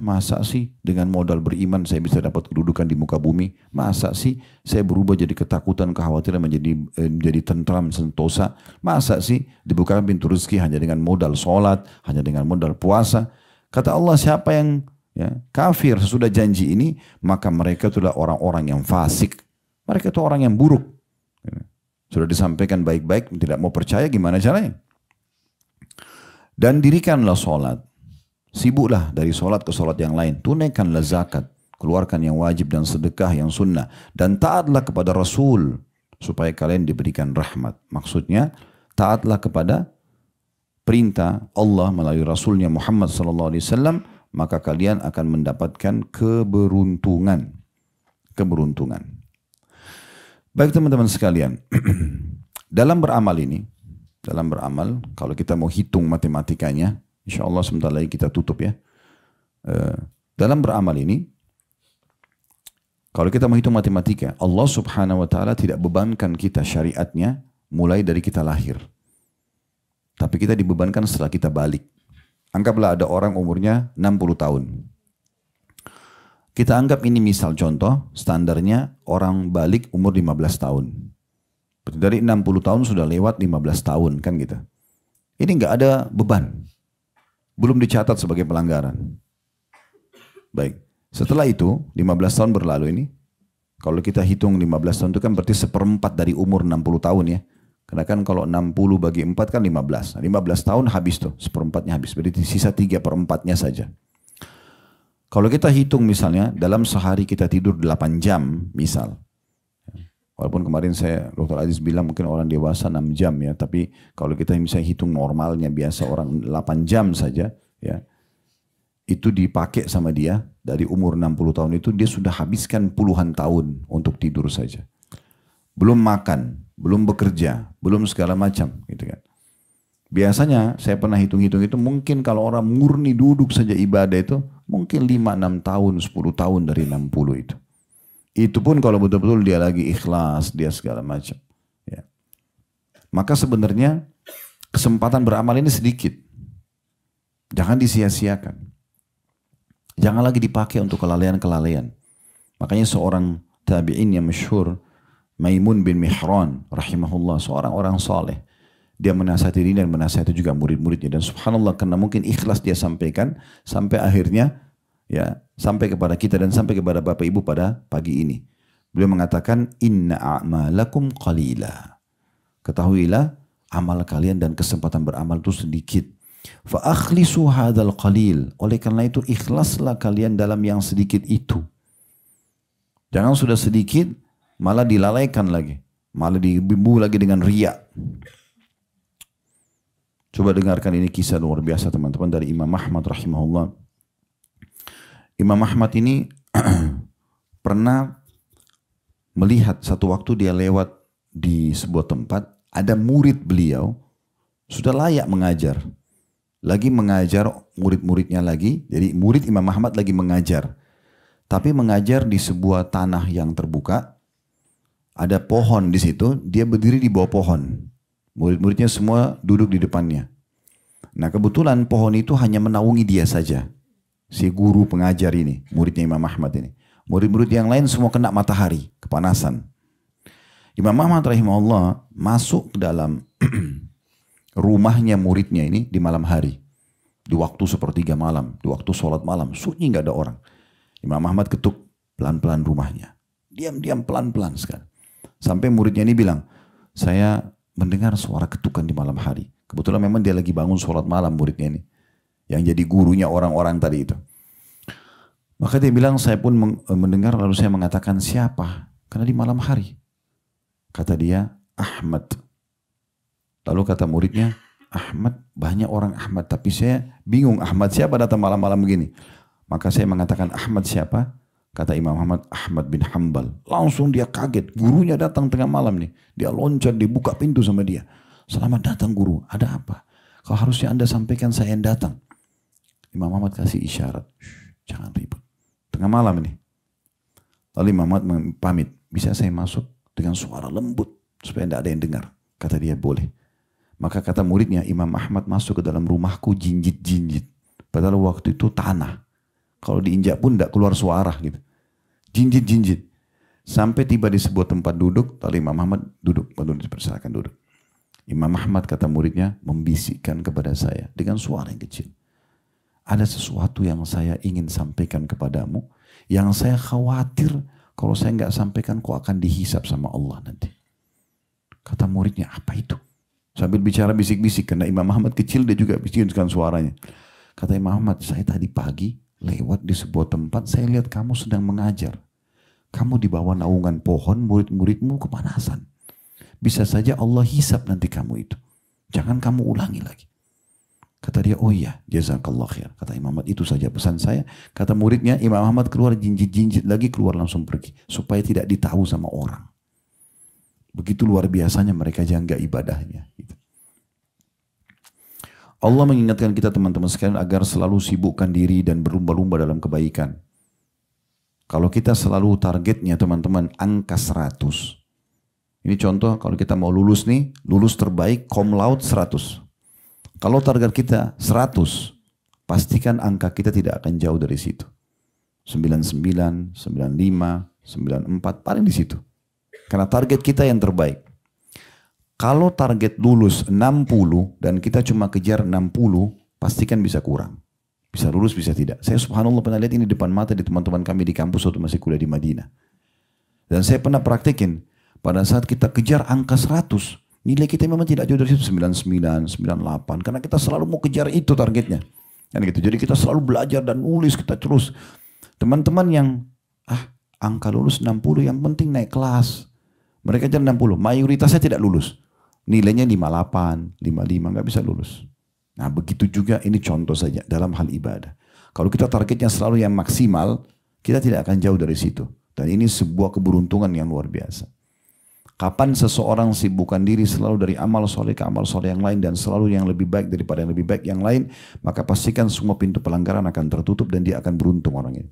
masa sih dengan modal beriman saya bisa dapat kedudukan di muka bumi? Masa sih saya berubah jadi ketakutan, kekhawatiran menjadi tentram, sentosa? Masa sih dibukakan pintu rezeki hanya dengan modal sholat, hanya dengan modal puasa? Kata Allah, siapa yang kafir sesudah janji ini, maka mereka itulah orang-orang yang fasik. Mereka itu orang yang buruk. Sudah disampaikan baik-baik, tidak mau percaya, gimana caranya? Dan dirikanlah sholat. Sibuklah dari sholat ke sholat yang lain. Tunaikanlah zakat. Keluarkan yang wajib dan sedekah yang sunnah. Dan taatlah kepada Rasul. Supaya kalian diberikan rahmat. Maksudnya taatlah kepada perintah Allah melalui Rasulnya Muhammad SAW. Maka kalian akan mendapatkan keberuntungan. Keberuntungan. Baik teman-teman sekalian. Dalam beramal ini. Dalam beramal. Kalau kita mau hitung matematikanya. Insya Allah sebentar lagi kita tutup ya. Dalam beramal ini, kalau kita menghitung matematika, Allah subhanahu wa ta'ala tidak bebankan kita syariatnya mulai dari kita lahir. Tapi kita dibebankan setelah kita balik. Anggaplah ada orang umurnya 60 tahun. Kita anggap ini misal contoh, standarnya orang balik umur 15 tahun. Dari 60 tahun sudah lewat 15 tahun kan gitu. Ini nggak ada beban. Belum dicatat sebagai pelanggaran. Baik. Setelah itu, 15 tahun berlalu ini. Kalau kita hitung 15 tahun itu kan berarti 1/4 dari umur 60 tahun ya. Karena kan kalau 60 bagi 4 kan 15. Nah, 15 tahun habis tuh. 1/4-nya habis. Berarti sisa 3/4-nya saja. Kalau kita hitung misalnya, dalam sehari kita tidur 8 jam misal. Walaupun kemarin Dr. Aziz bilang mungkin orang dewasa 6 jam ya. Tapi kalau kita misalnya hitung normalnya biasa orang 8 jam saja ya. Itu dipakai sama dia dari umur 60 tahun itu dia sudah habiskan puluhan tahun untuk tidur saja. Belum makan, belum bekerja, belum segala macam gitu kan. Biasanya saya pernah hitung-hitung itu mungkin kalau orang murni duduk saja ibadah itu mungkin 5-6 tahun, 10 tahun dari 60 itu. Itu pun kalau betul-betul dia lagi ikhlas, dia segala macam. Ya. Maka sebenarnya kesempatan beramal ini sedikit. Jangan disia-siakan. Jangan lagi dipakai untuk kelalaian-kelalaian. Makanya seorang tabi'in yang masyhur, Maimun bin Mihran, rahimahullah, seorang orang saleh. Dia menasihati diri dan menasihati juga murid-muridnya. Dan subhanallah karena mungkin ikhlas dia sampaikan, sampai akhirnya ya sampai kepada kita dan sampai kepada Bapak Ibu pada pagi ini. Beliau mengatakan inna a'malakum qalila. Ketahuilah amal kalian dan kesempatan beramal itu sedikit. Fa akhlisu hadzal qalil. Oleh karena itu ikhlaslah kalian dalam yang sedikit itu. Jangan sudah sedikit malah dilalaikan lagi, malah dibumbu lagi dengan riya. Coba dengarkan ini kisah luar biasa teman-teman dari Imam Ahmad rahimahullah. Imam Ahmad ini pernah melihat satu waktu dia lewat di sebuah tempat, ada murid beliau sudah layak mengajar. Lagi mengajar murid-muridnya lagi, jadi murid Imam Ahmad lagi mengajar. Tapi mengajar di sebuah tanah yang terbuka, ada pohon di situ, dia berdiri di bawah pohon. Murid-muridnya semua duduk di depannya. Nah kebetulan pohon itu hanya menaungi dia saja. Si guru pengajar ini, muridnya Imam Ahmad ini. Murid-murid yang lain semua kena matahari, kepanasan. Imam Ahmad rahimahullah masuk ke dalam rumahnya muridnya ini di malam hari. Di waktu sepertiga malam, di waktu sholat malam, sunyi nggak ada orang. Imam Ahmad ketuk pelan-pelan rumahnya. Diam-diam pelan-pelan sekali. Sampai muridnya ini bilang, saya mendengar suara ketukan di malam hari. Kebetulan memang dia lagi bangun sholat malam muridnya ini. Yang jadi gurunya orang-orang tadi itu. Maka dia bilang, saya pun mendengar lalu saya mengatakan siapa? Karena di malam hari. Kata dia, Ahmad. Lalu kata muridnya, Ahmad, banyak orang Ahmad, tapi saya bingung Ahmad siapa datang malam-malam begini. Maka saya mengatakan, Ahmad siapa? Kata Imam Ahmad, Ahmad bin Hanbal. Langsung dia kaget, gurunya datang tengah malam nih. Dia loncat, dibuka pintu sama dia. Selamat datang guru, ada apa? Kalau harusnya Anda sampaikan saya yang datang. Imam Ahmad kasih isyarat, jangan ribut. Tengah malam ini. Lalu Imam Ahmad pamit, bisa saya masuk dengan suara lembut supaya tidak ada yang dengar. Kata dia, boleh. Maka kata muridnya, Imam Ahmad masuk ke dalam rumahku jinjit-jinjit. Padahal waktu itu tanah. Kalau diinjak pun tidak keluar suara gitu. Jinjit-jinjit. Sampai tiba di sebuah tempat duduk, lalu Imam Ahmad duduk. Lalu dipersilakan duduk. Imam Ahmad kata muridnya membisikkan kepada saya dengan suara yang kecil. Ada sesuatu yang saya ingin sampaikan kepadamu. Yang saya khawatir kalau saya nggak sampaikan kau akan dihisap sama Allah nanti. Kata muridnya, apa itu? Sambil bicara bisik-bisik, karena Imam Ahmad kecil dia juga bisikkan suaranya. Kata Imam Ahmad, saya tadi pagi lewat di sebuah tempat, saya lihat kamu sedang mengajar. Kamu di bawah naungan pohon, murid-muridmu kepanasan. Bisa saja Allah hisap nanti kamu itu. Jangan kamu ulangi lagi. Kata dia, oh iya, jazakallah khair. Kata Imam Ahmad, itu saja pesan saya. Kata muridnya, Imam Ahmad keluar jinjit-jinjit lagi, keluar langsung pergi. Supaya tidak ditahu sama orang. Begitu luar biasanya mereka jaga ibadahnya. Allah mengingatkan kita teman-teman sekalian agar selalu sibukkan diri dan berlumba-lumba dalam kebaikan. Kalau kita selalu targetnya teman-teman angka 100. Ini contoh kalau kita mau lulus nih, lulus terbaik cum laude 100. Kalau target kita 100, pastikan angka kita tidak akan jauh dari situ. 99, 95, 94, paling di situ. Karena target kita yang terbaik. Kalau target lulus 60 dan kita cuma kejar 60, pastikan bisa kurang. Bisa lulus, bisa tidak. Saya subhanallah pernah lihat ini depan mata di teman-teman kami di kampus waktu masih kuliah di Madinah. Dan saya pernah praktekin, pada saat kita kejar angka 100, nilai kita memang tidak jauh dari situ, 99, 98. Karena kita selalu mau kejar itu targetnya. Dan gitu. Jadi kita selalu belajar dan nulis, kita terus. Teman-teman yang, angka lulus 60 yang penting naik kelas. Mereka kejar 60, mayoritasnya tidak lulus. Nilainya 58, 55, nggak bisa lulus. Nah begitu juga ini contoh saja dalam hal ibadah. Kalau kita targetnya selalu yang maksimal, kita tidak akan jauh dari situ. Dan ini sebuah keberuntungan yang luar biasa. Kapan seseorang sibukkan diri selalu dari amal soleh ke amal soleh yang lain dan selalu yang lebih baik daripada yang lebih baik yang lain, maka pastikan semua pintu pelanggaran akan tertutup dan dia akan beruntung orang ini.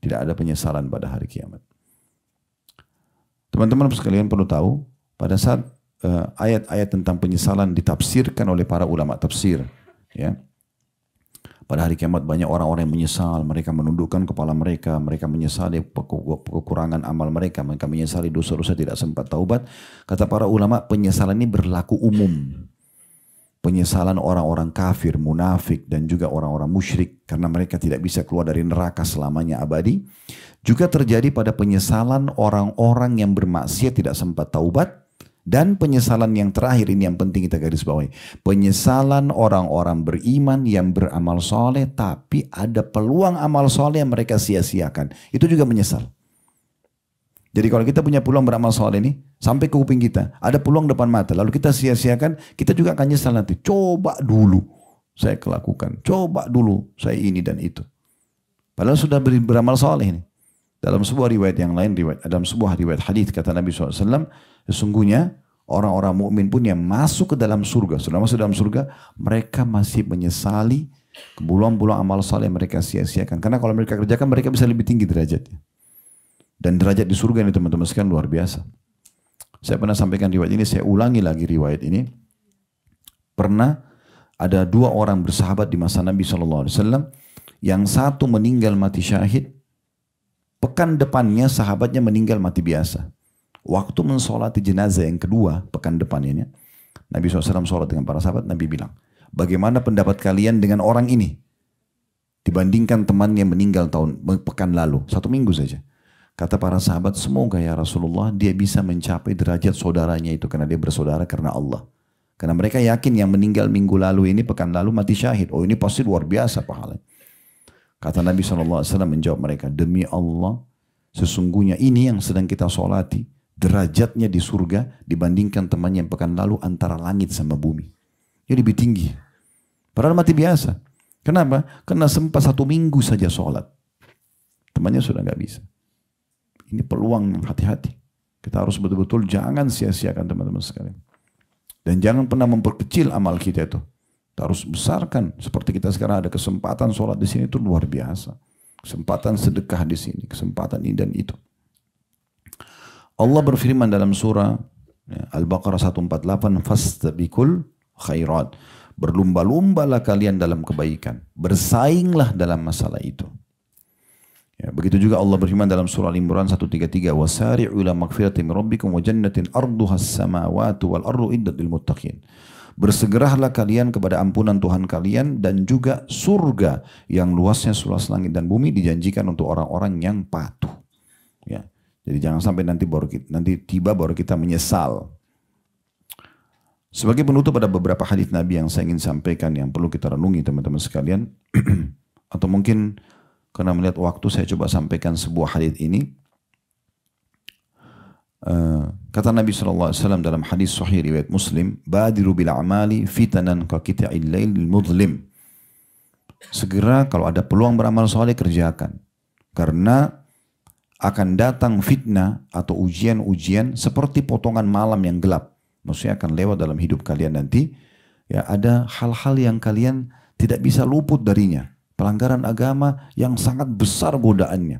Tidak ada penyesalan pada hari kiamat. Teman-teman sekalian perlu tahu, pada saat ayat-ayat tentang penyesalan ditafsirkan oleh para ulama tafsir, ya. Pada hari kiamat banyak orang-orang yang menyesal, mereka menundukkan kepala mereka, mereka menyesali kekurangan amal mereka menyesali dosa-dosa tidak sempat taubat. Kata para ulama, penyesalan ini berlaku umum. Penyesalan orang-orang kafir, munafik, dan juga orang-orang musyrik karena mereka tidak bisa keluar dari neraka selamanya abadi. Juga terjadi pada penyesalan orang-orang yang bermaksiat tidak sempat taubat. Dan penyesalan yang terakhir ini yang penting kita garis bawahi. Penyesalan orang-orang beriman yang beramal soleh tapi ada peluang amal soleh yang mereka sia-siakan. Itu juga menyesal. Jadi kalau kita punya peluang beramal soleh ini sampai ke kuping kita. Ada peluang depan mata lalu kita sia-siakan. Kita juga akan nyesal nanti. Coba dulu saya kelakukan. Coba dulu saya ini dan itu. Padahal sudah beramal soleh ini. Dalam sebuah riwayat yang lain, dalam sebuah riwayat hadis kata Nabi SAW, sesungguhnya orang-orang mukmin pun yang masuk ke dalam surga, sudah masuk dalam surga, mereka masih menyesali kebulang-bulang amal saleh mereka sia-siakan. Karena kalau mereka kerjakan, mereka bisa lebih tinggi derajatnya. Dan derajat di surga ini teman-teman sekalian luar biasa. Saya pernah sampaikan riwayat ini, saya ulangi lagi riwayat ini. Pernah ada dua orang bersahabat di masa Nabi SAW, yang satu meninggal mati syahid. Pekan depannya sahabatnya meninggal mati biasa. Waktu mensolati jenazah yang kedua, pekan depannya, Nabi SAW sholat dengan para sahabat, Nabi bilang, bagaimana pendapat kalian dengan orang ini? Dibandingkan teman yang meninggal pekan lalu, 1 minggu saja. Kata para sahabat, semoga ya Rasulullah dia bisa mencapai derajat saudaranya itu karena dia bersaudara karena Allah. Karena mereka yakin yang meninggal minggu lalu ini, pekan lalu mati syahid. Oh ini pasti luar biasa pahalanya. Kata Nabi SAW menjawab mereka, demi Allah, sesungguhnya ini yang sedang kita solati, derajatnya di surga dibandingkan temannya yang pekan lalu antara langit sama bumi. Dia lebih tinggi. Padahal mati biasa. Kenapa? Karena sempat 1 minggu saja sholat. Temannya sudah nggak bisa. Ini peluang, hati-hati. Kita harus betul-betul jangan sia-siakan teman-teman sekalian. Dan jangan pernah memperkecil amal kita itu. Kita harus besarkan. Seperti kita sekarang ada kesempatan sholat di sini itu luar biasa. Kesempatan sedekah di sini. Kesempatan ini dan itu. Allah berfirman dalam surah Al-Baqarah 148. Fastabiqul khairat. Berlumba-lumbalah kalian dalam kebaikan. Bersainglah dalam masalah itu. Ya, begitu juga Allah berfirman dalam surah Al-Imran 133, wasari'u ila magfiratin min rabbikum wa jannatin arduha as-samawati wal ardu iddat lil muttaqin. Bersegeralah kalian kepada ampunan Tuhan kalian dan juga surga yang luasnya seluas langit dan bumi dijanjikan untuk orang-orang yang patuh. Ya. Jadi jangan sampai nanti tiba baru kita menyesal. Sebagai penutup ada beberapa hadis Nabi yang saya ingin sampaikan yang perlu kita renungi teman-teman sekalian. Atau mungkin karena melihat waktu saya coba sampaikan sebuah hadis ini. Kata Nabi SAW dalam hadis sahih riwayat Muslim, badiru bil a'mali fitanan ka qita'il lailil mudlim. Segera kalau ada peluang beramal soleh kerjakan. Karena akan datang fitnah atau ujian-ujian seperti potongan malam yang gelap. Maksudnya akan lewat dalam hidup kalian nanti. Ya, ada hal-hal yang kalian tidak bisa luput darinya. Pelanggaran agama yang sangat besar godaannya.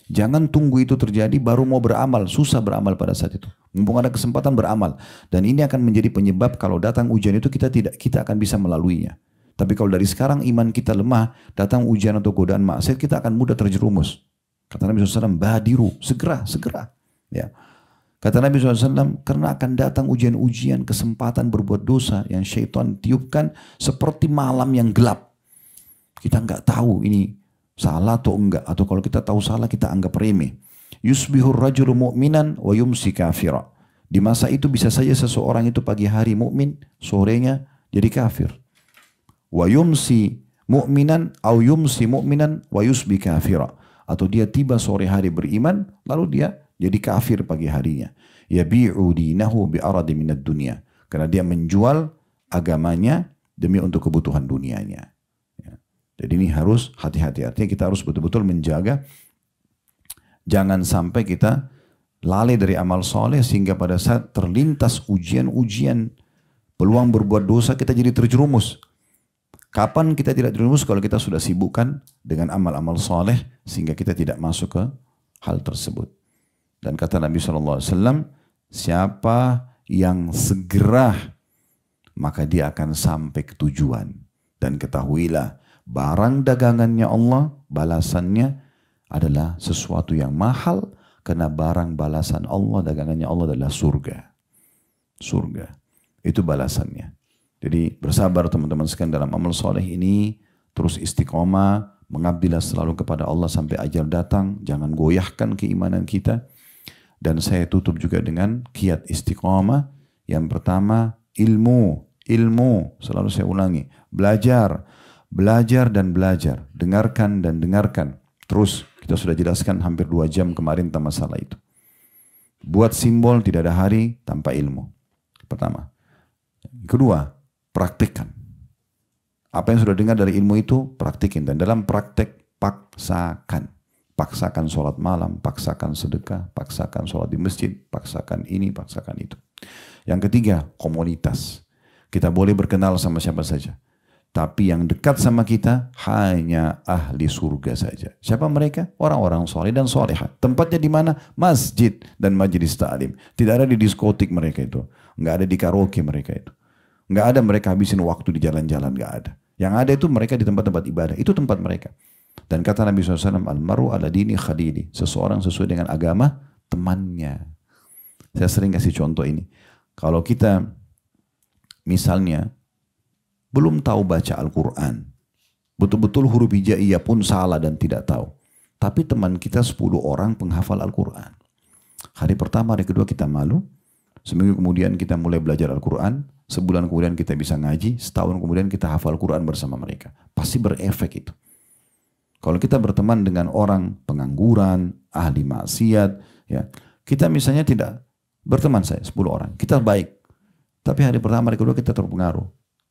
Jangan tunggu itu terjadi baru mau beramal. Susah beramal pada saat itu. Mumpung ada kesempatan beramal. Dan ini akan menjadi penyebab kalau datang ujian itu kita akan bisa melaluinya. Tapi kalau dari sekarang iman kita lemah, datang ujian atau godaan maksiat, kita akan mudah terjerumus. Kata Nabi SAW, badiru, segera. Ya. Kata Nabi SAW, karena akan datang ujian-ujian, kesempatan berbuat dosa yang syaitan tiupkan seperti malam yang gelap. Kita nggak tahu ini salah atau enggak. Atau kalau kita tahu salah kita anggap remeh. Yusbihur rajulu mu'minan wa yumsi kafira. Di masa itu bisa saja seseorang itu pagi hari mukmin, sorenya jadi kafir. Wa yumsi mu'minan au yumsi mu'minan wa yusbi kafira. Atau dia tiba sore hari beriman, lalu dia jadi kafir pagi harinya. Yabi'u dinahu bi'aradi minad dunya. Karena dia menjual agamanya demi untuk kebutuhan dunianya. Jadi ini harus hati-hati. Artinya kita harus betul-betul menjaga. Jangan sampai kita lalai dari amal soleh sehingga pada saat terlintas ujian-ujian, peluang berbuat dosa kita jadi terjerumus. Kapan kita tidak terjerumus? Kalau kita sudah sibukkan dengan amal-amal soleh sehingga kita tidak masuk ke hal tersebut. Dan kata Nabi SAW, siapa yang segera maka dia akan sampai ke tujuan. Dan ketahuilah, barang dagangannya Allah, balasannya adalah sesuatu yang mahal. Karena barang balasan Allah, dagangannya Allah adalah surga. Surga. Itu balasannya. Jadi bersabar teman-teman sekalian dalam amal soleh ini. Terus istiqomah. Mengabdilah selalu kepada Allah sampai ajal datang. Jangan goyahkan keimanan kita. Dan saya tutup juga dengan kiat istiqomah. Yang pertama, ilmu. Ilmu. Selalu saya ulangi. Belajar. Belajar dan belajar, dengarkan dan dengarkan. Terus kita sudah jelaskan hampir 2 jam kemarin tentang masalah itu. Buat simbol tidak ada hari tanpa ilmu. Pertama. Kedua, praktikkan. Apa yang sudah dengar dari ilmu itu, praktikin. Dan dalam praktek, paksakan. Paksakan sholat malam, paksakan sedekah, paksakan sholat di masjid, paksakan ini, paksakan itu. Yang ketiga, komunitas. Kita boleh berkenal sama siapa saja. Tapi yang dekat sama kita hanya ahli surga saja. Siapa mereka? Orang-orang soleh dan soleha. Tempatnya di mana? Masjid dan majelis ta'lim. Tidak ada di diskotik mereka itu. Nggak ada di karaoke mereka itu. Nggak ada mereka habisin waktu di jalan-jalan. Nggak ada. Yang ada itu mereka di tempat-tempat ibadah. Itu tempat mereka. Dan kata Nabi SAW, Al-maru ala dini khadili. Seseorang sesuai dengan agama temannya. Saya sering kasih contoh ini. Kalau kita misalnya belum tahu baca Al-Quran. Betul-betul huruf hijaiyah pun salah dan tidak tahu. Tapi teman kita 10 orang penghafal Al-Quran. Hari pertama, hari kedua kita malu. Seminggu kemudian kita mulai belajar Al-Quran. Sebulan kemudian kita bisa ngaji. Setahun kemudian kita hafal Al-Quran bersama mereka. Pasti berefek itu. Kalau kita berteman dengan orang pengangguran, ahli maksiat. Ya, kita misalnya tidak berteman saya 10 orang. Kita baik. Tapi hari pertama, hari kedua kita terpengaruh.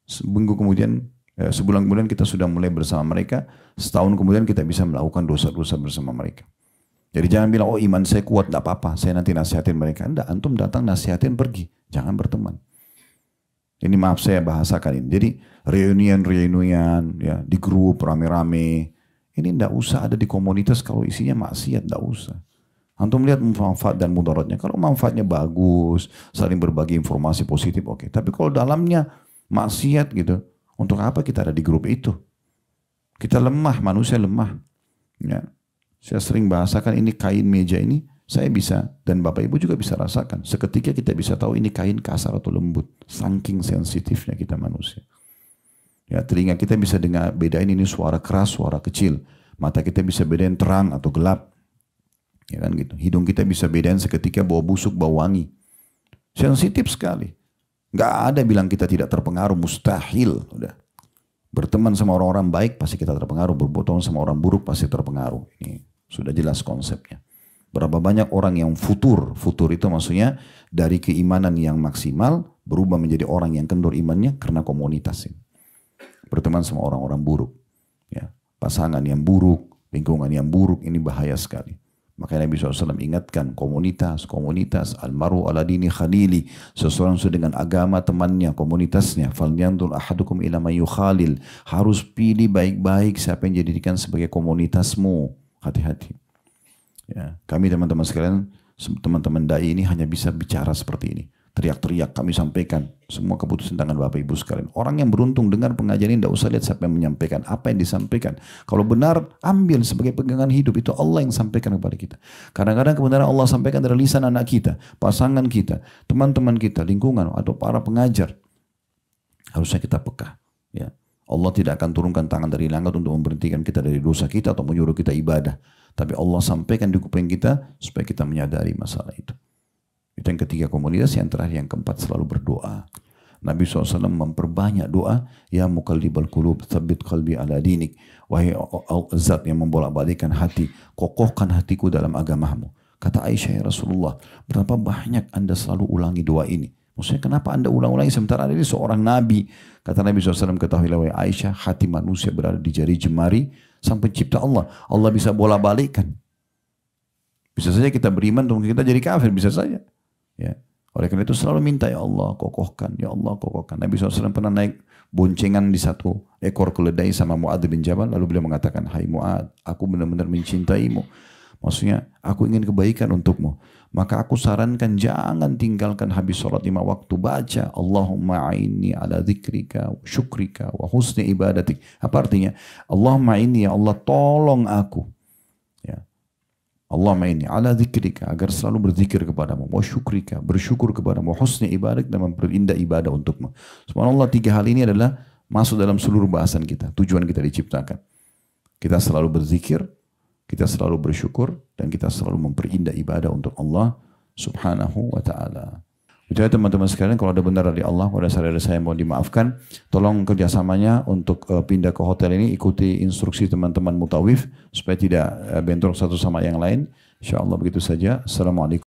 Seminggu kemudian, sebulan kemudian kita sudah mulai bersama mereka. Setahun kemudian kita bisa melakukan dosa-dosa bersama mereka. Jadi jangan bilang, oh iman saya kuat, tidak apa-apa, saya nanti nasihatin mereka. Enggak, antum datang nasihatin pergi, jangan berteman. Ini maaf saya bahasakan ini. Jadi reunian ya, di grup rame-rame. Ini tidak usah ada di komunitas kalau isinya maksiat, tidak usah. Antum lihat manfaat dan mudaratnya. Kalau manfaatnya bagus, saling berbagi informasi positif, oke. Tapi kalau dalamnya maksiat gitu, untuk apa kita ada di grup itu? Kita lemah, manusia lemah. Ya. Saya sering bahasakan ini kain meja ini, saya bisa dan Bapak Ibu juga bisa rasakan. Seketika kita bisa tahu ini kain kasar atau lembut. Saking sensitifnya kita manusia. Ya, telinga kita bisa dengar bedain ini suara keras, suara kecil. Mata kita bisa bedain terang atau gelap. Ya kan gitu. Hidung kita bisa bedain seketika bau busuk, bau wangi. Sensitif sekali. Nggak ada bilang kita tidak terpengaruh, mustahil. Udah. Berteman sama orang-orang baik pasti kita terpengaruh. Berbohong sama orang buruk pasti terpengaruh. Ini sudah jelas konsepnya. Berapa banyak orang yang futur. Futur itu maksudnya dari keimanan yang maksimal berubah menjadi orang yang kendor imannya karena komunitas ini. Berteman sama orang-orang buruk. Ya. Pasangan yang buruk, lingkungan yang buruk, ini bahaya sekali. Makanya Nabi SAW ingatkan komunitas, almaru ala dini khalili. Seseorang sesuai dengan agama temannya, komunitasnya. Falyanzur ahadukum ila man yukhalil. Harus pilih baik-baik siapa yang dijadikan sebagai komunitasmu. Hati-hati. Ya, kami teman-teman sekalian, teman-teman dai ini hanya bisa bicara seperti ini. Teriak-teriak kami sampaikan. Semua keputusan tangan Bapak Ibu sekalian. Orang yang beruntung dengar pengajian ini tidak usah lihat siapa yang menyampaikan. Apa yang disampaikan. Kalau benar, ambil sebagai pegangan hidup. Itu Allah yang sampaikan kepada kita. Kadang-kadang kebenaran Allah sampaikan dari lisan anak kita. Pasangan kita. Teman-teman kita. Lingkungan. Atau para pengajar. Harusnya kita peka. Ya. Allah tidak akan turunkan tangan dari langit untuk memberhentikan kita dari dosa kita. Atau menyuruh kita ibadah. Tapi Allah sampaikan di kuping kita. Supaya kita menyadari masalah itu. Itu yang ketiga komunitas, yang terakhir yang keempat selalu berdoa. Nabi SAW memperbanyak doa, ya muqallibal qulub tsabbit qalbi ala dinik. Wahai zat yang membolak-balikkan hati, kokohkan hatiku dalam agamamu. Kata Aisyah, ya Rasulullah, berapa banyak anda selalu ulangi doa ini? Maksudnya kenapa anda ulang-ulangi sementara ini seorang Nabi? Kata Nabi SAW, ketahuilah wahai Aisyah, hati manusia berada di jari jemari sang pencipta Allah. Allah bisa bolak-balikkan. Bisa saja kita beriman, tunggu kita jadi kafir, bisa saja. Ya. Oleh karena itu selalu minta, ya Allah kokohkan, ya Allah kokohkan. Nabi SAW pernah naik boncengan di satu ekor keledai sama Mu'adz bin Jabal. Lalu beliau mengatakan, hai Mu'adz, aku benar-benar mencintaimu. Maksudnya, aku ingin kebaikan untukmu. Maka aku sarankan jangan tinggalkan habis sholat 5 waktu. Baca, Allahumma a'inni ala dzikrika, wa syukrika, wa husni ibadatik. Apa artinya? Allahumma a'inni, ya Allah tolong aku. Allahumma inni ala dzikrika, agar selalu berzikir kepadamu, wa syukrika, bersyukur kepadamu, husni ibadah, dan memperindah ibadah untukmu. Subhanallah, 3 hal ini adalah masuk dalam seluruh bahasan kita, tujuan kita diciptakan. Kita selalu berzikir, kita selalu bersyukur, dan kita selalu memperindah ibadah untuk Allah subhanahu wa ta'ala. Itu ya teman-teman sekalian, kalau ada benar dari Allah, kalau ada salah dari saya mau dimaafkan. Tolong kerjasamanya untuk pindah ke hotel ini, ikuti instruksi teman-teman mutawif supaya tidak bentrok satu sama yang lain. InsyaAllah begitu saja. Assalamualaikum.